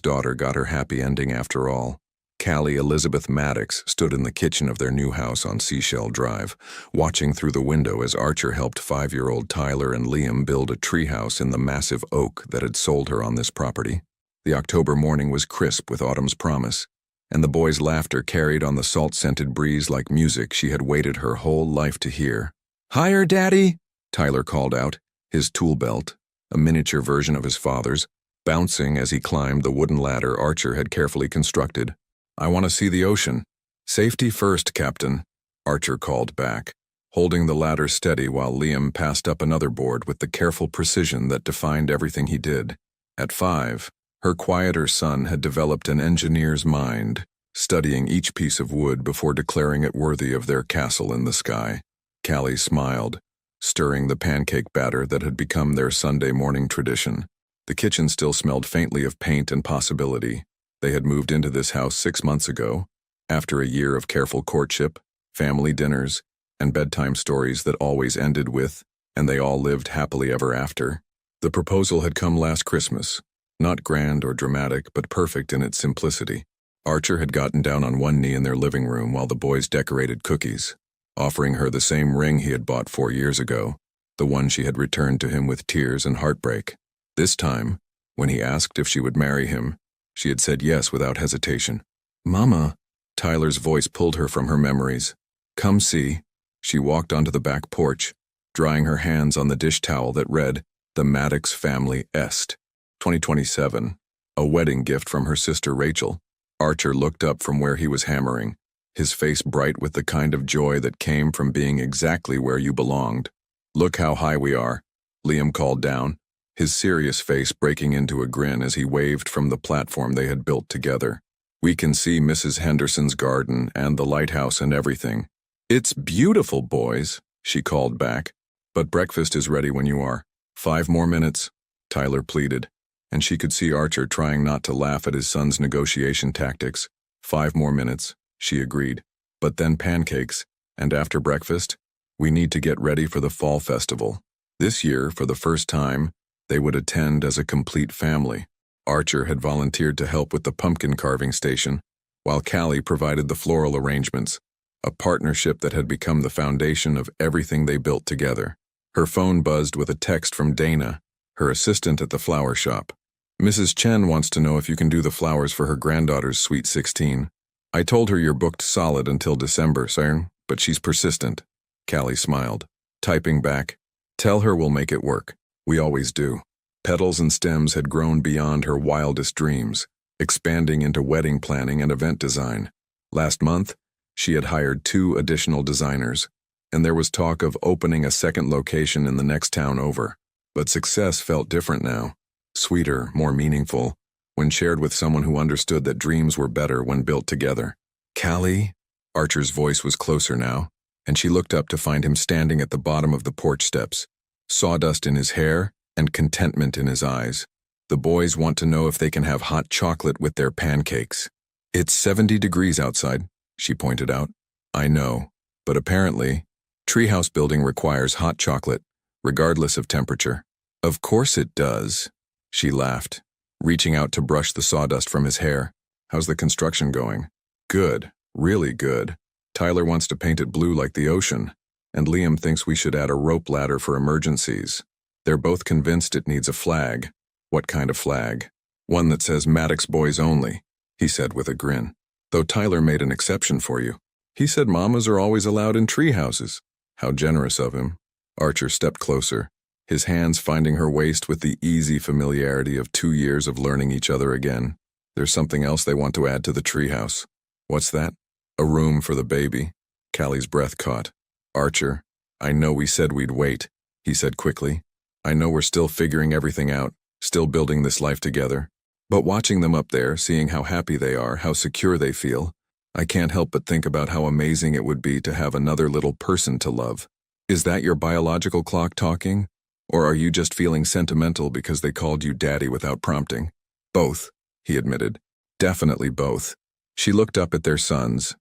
A: daughter got her happy ending after all. Callie Elizabeth Maddox stood in the kitchen of their new house on Seashell Drive, watching through the window as Archer helped 5-year-old Tyler and Liam build a treehouse in the massive oak that had sold her on this property. The October morning was crisp with autumn's promise, and the boys' laughter carried on the salt-scented breeze like music she had waited her whole life to hear. Higher, Daddy! Tyler called out, his tool belt, a miniature version of his father's, bouncing as he climbed the wooden ladder Archer had carefully constructed. I want to see the ocean. Safety first, Captain, Archer called back, holding the ladder steady while Liam passed up another board with the careful precision that defined everything he did. At 5, her quieter son had developed an engineer's mind, studying each piece of wood before declaring it worthy of their castle in the sky. Callie smiled, stirring the pancake batter that had become their Sunday morning tradition. The kitchen still smelled faintly of paint and possibility. They had moved into this house 6 months ago, after a year of careful courtship, family dinners, and bedtime stories that always ended with, and they all lived happily ever after. The proposal had come last Christmas, not grand or dramatic, but perfect in its simplicity. Archer had gotten down on one knee in their living room while the boys decorated cookies, offering her the same ring he had bought 4 years ago, the one she had returned to him with tears and heartbreak. This time, when he asked if she would marry him, she had said yes without hesitation. Mama, Tyler's voice pulled her from her memories. Come see. She walked onto the back porch, drying her hands on the dish towel that read, The Maddox Family Est, 2027, a wedding gift from her sister Rachel. Archer looked up from where he was hammering, his face bright with the kind of joy that came from being exactly where you belonged. Look how high we are, Liam called down, his serious face breaking into a grin as he waved from the platform they had built together. We can see Mrs. Henderson's garden and the lighthouse and everything. It's beautiful, boys, she called back. But breakfast is ready when you are. 5 more minutes, Tyler pleaded, and she could see Archer trying not to laugh at his son's negotiation tactics. 5 more minutes, she agreed. But then pancakes, and after breakfast, we need to get ready for the fall festival. This year, for the first time, they would attend as a complete family. Archer had volunteered to help with the pumpkin carving station, while Callie provided the floral arrangements, a partnership that had become the foundation of everything they built together. Her phone buzzed with a text from Dana, her assistant at the flower shop. Mrs. Chen wants to know if you can do the flowers for her granddaughter's sweet 16. I told her you're booked solid until December, sir, but she's persistent. Callie smiled, typing back, Tell her we'll make it work. We always do. Petals and stems had grown beyond her wildest dreams, expanding into wedding planning and event design. Last month, she had hired 2 additional designers, and there was talk of opening a second location in the next town over. But success felt different now, sweeter, more meaningful, when shared with someone who understood that dreams were better when built together. Callie? Archer's voice was closer now, and she looked up to find him standing at the bottom of the porch steps, sawdust in his hair and contentment in his eyes. The boys want to know if they can have hot chocolate with their pancakes. It's 70 degrees outside, she pointed out. I know, but apparently, treehouse building requires hot chocolate, regardless of temperature. Of course it does, she laughed, reaching out to brush the sawdust from his hair. How's the construction going? Good, really good. Tyler wants to paint it blue like the ocean, and Liam thinks we should add a rope ladder for emergencies. They're both convinced it needs a flag. What kind of flag? One that says Maddox Boys Only, he said with a grin. Though Tyler made an exception for you. He said mamas are always allowed in tree houses. How generous of him. Archer stepped closer, his hands finding her waist with the easy familiarity of 2 years of learning each other again. There's something else they want to add to the treehouse. What's that? A room for the baby. Callie's breath caught. Archer, I know we said we'd wait, he said quickly. I know we're still figuring everything out, still building this life together. But watching them up there, seeing how happy they are, how secure they feel, I can't help but think about how amazing it would be to have another little person to love. Is that your biological clock talking? Or are you just feeling sentimental because they called you daddy without prompting? Both, he admitted. Definitely both. She looked up at their sons,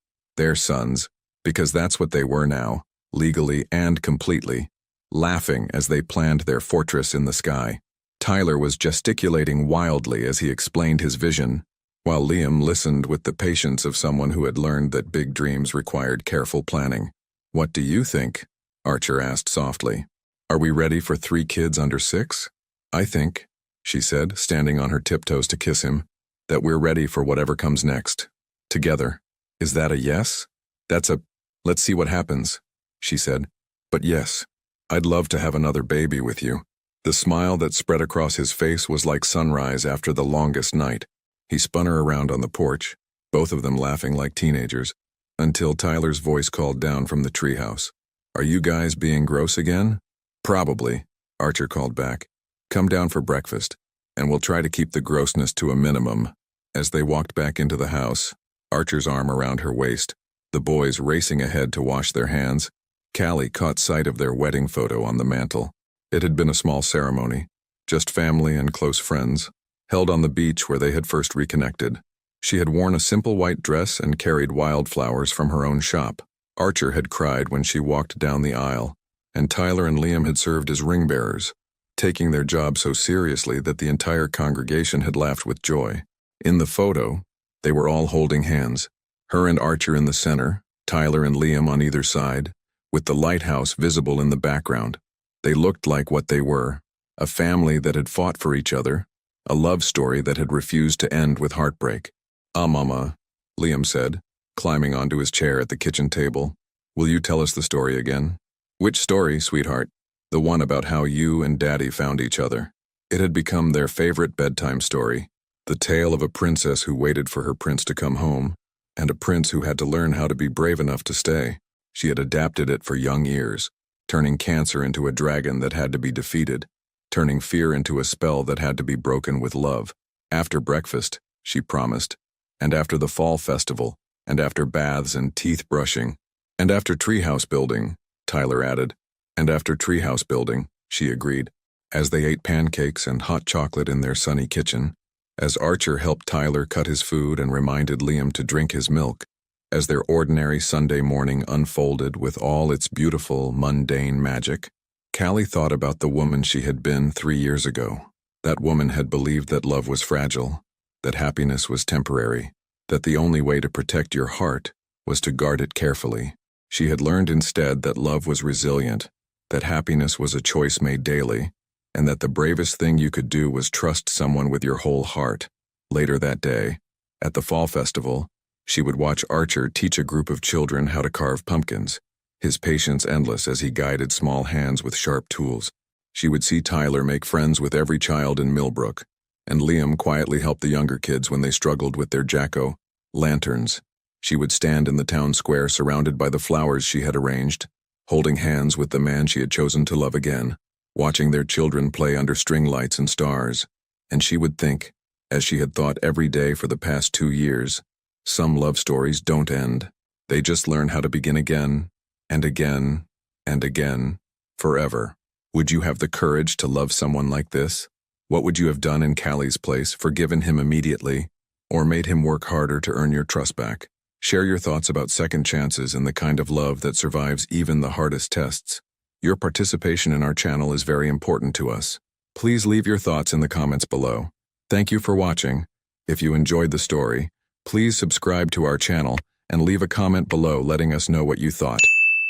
A: because that's what they were now, legally and completely, laughing as they planned their fortress in the sky. Tyler was gesticulating wildly as he explained his vision, while Liam listened with the patience of someone who had learned that big dreams required careful planning. What do you think? Archer asked softly. Are we ready for 3 kids under 6? I think, she said, standing on her tiptoes to kiss him, that we're ready for whatever comes next. Together. Is that a yes? That's a, let's see what happens, she said. But yes, I'd love to have another baby with you. The smile that spread across his face was like sunrise after the longest night. He spun her around on the porch, both of them laughing like teenagers, until Tyler's voice called down from the treehouse. Are you guys being gross again? Probably, Archer called back. Come down for breakfast, and we'll try to keep the grossness to a minimum. As they walked back into the house, Archer's arm around her waist, the boys racing ahead to wash their hands, Callie caught sight of their wedding photo on the mantel. It had been a small ceremony, just family and close friends, held on the beach where they had first reconnected. She had worn a simple white dress and carried wildflowers from her own shop. Archer had cried when she walked down the aisle, and Tyler and Liam had served as ring bearers, taking their job so seriously that the entire congregation had laughed with joy. In the photo, they were all holding hands, her and Archer in the center, Tyler and Liam on either side, with the lighthouse visible in the background. They looked like what they were, a family that had fought for each other, a love story that had refused to end with heartbreak. Mama, Liam said, climbing onto his chair at the kitchen table. Will you tell us the story again? Which story, sweetheart? The one about how you and Daddy found each other. It had become their favorite bedtime story, the tale of a princess who waited for her prince to come home, and a prince who had to learn how to be brave enough to stay. She had adapted it for young ears, turning cancer into a dragon that had to be defeated, turning fear into a spell that had to be broken with love. After breakfast, she promised, and after the fall festival, and after baths and teeth brushing, and after treehouse building, Tyler added, and after treehouse building, she agreed, as they ate pancakes and hot chocolate in their sunny kitchen, as Archer helped Tyler cut his food and reminded Liam to drink his milk, as their ordinary Sunday morning unfolded with all its beautiful, mundane magic. Callie thought about the woman she had been 3 years ago. That woman had believed that love was fragile, that happiness was temporary, that the only way to protect your heart was to guard it carefully. She had learned instead that love was resilient, that happiness was a choice made daily, and that the bravest thing you could do was trust someone with your whole heart. Later that day, at the fall festival, she would watch Archer teach a group of children how to carve pumpkins, his patience endless as he guided small hands with sharp tools. She would see Tyler make friends with every child in Millbrook, and Liam quietly help the younger kids when they struggled with their jack-o'-lanterns. She would stand in the town square surrounded by the flowers she had arranged, holding hands with the man she had chosen to love again, watching their children play under string lights and stars. And she would think, as she had thought every day for the past 2 years, some love stories don't end. They just learn how to begin again, and again, and again, forever. Would you have the courage to love someone like this? What would you have done in Callie's place, forgiven him immediately, or made him work harder to earn your trust back? Share your thoughts about second chances and the kind of love that survives even the hardest tests. Your participation in our channel is very important to us. Please leave your thoughts in the comments below. Thank you for watching. If you enjoyed the story, please subscribe to our channel and leave a comment below letting us know what you thought.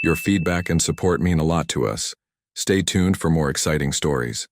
A: Your feedback and support mean a lot to us. Stay tuned for more exciting stories.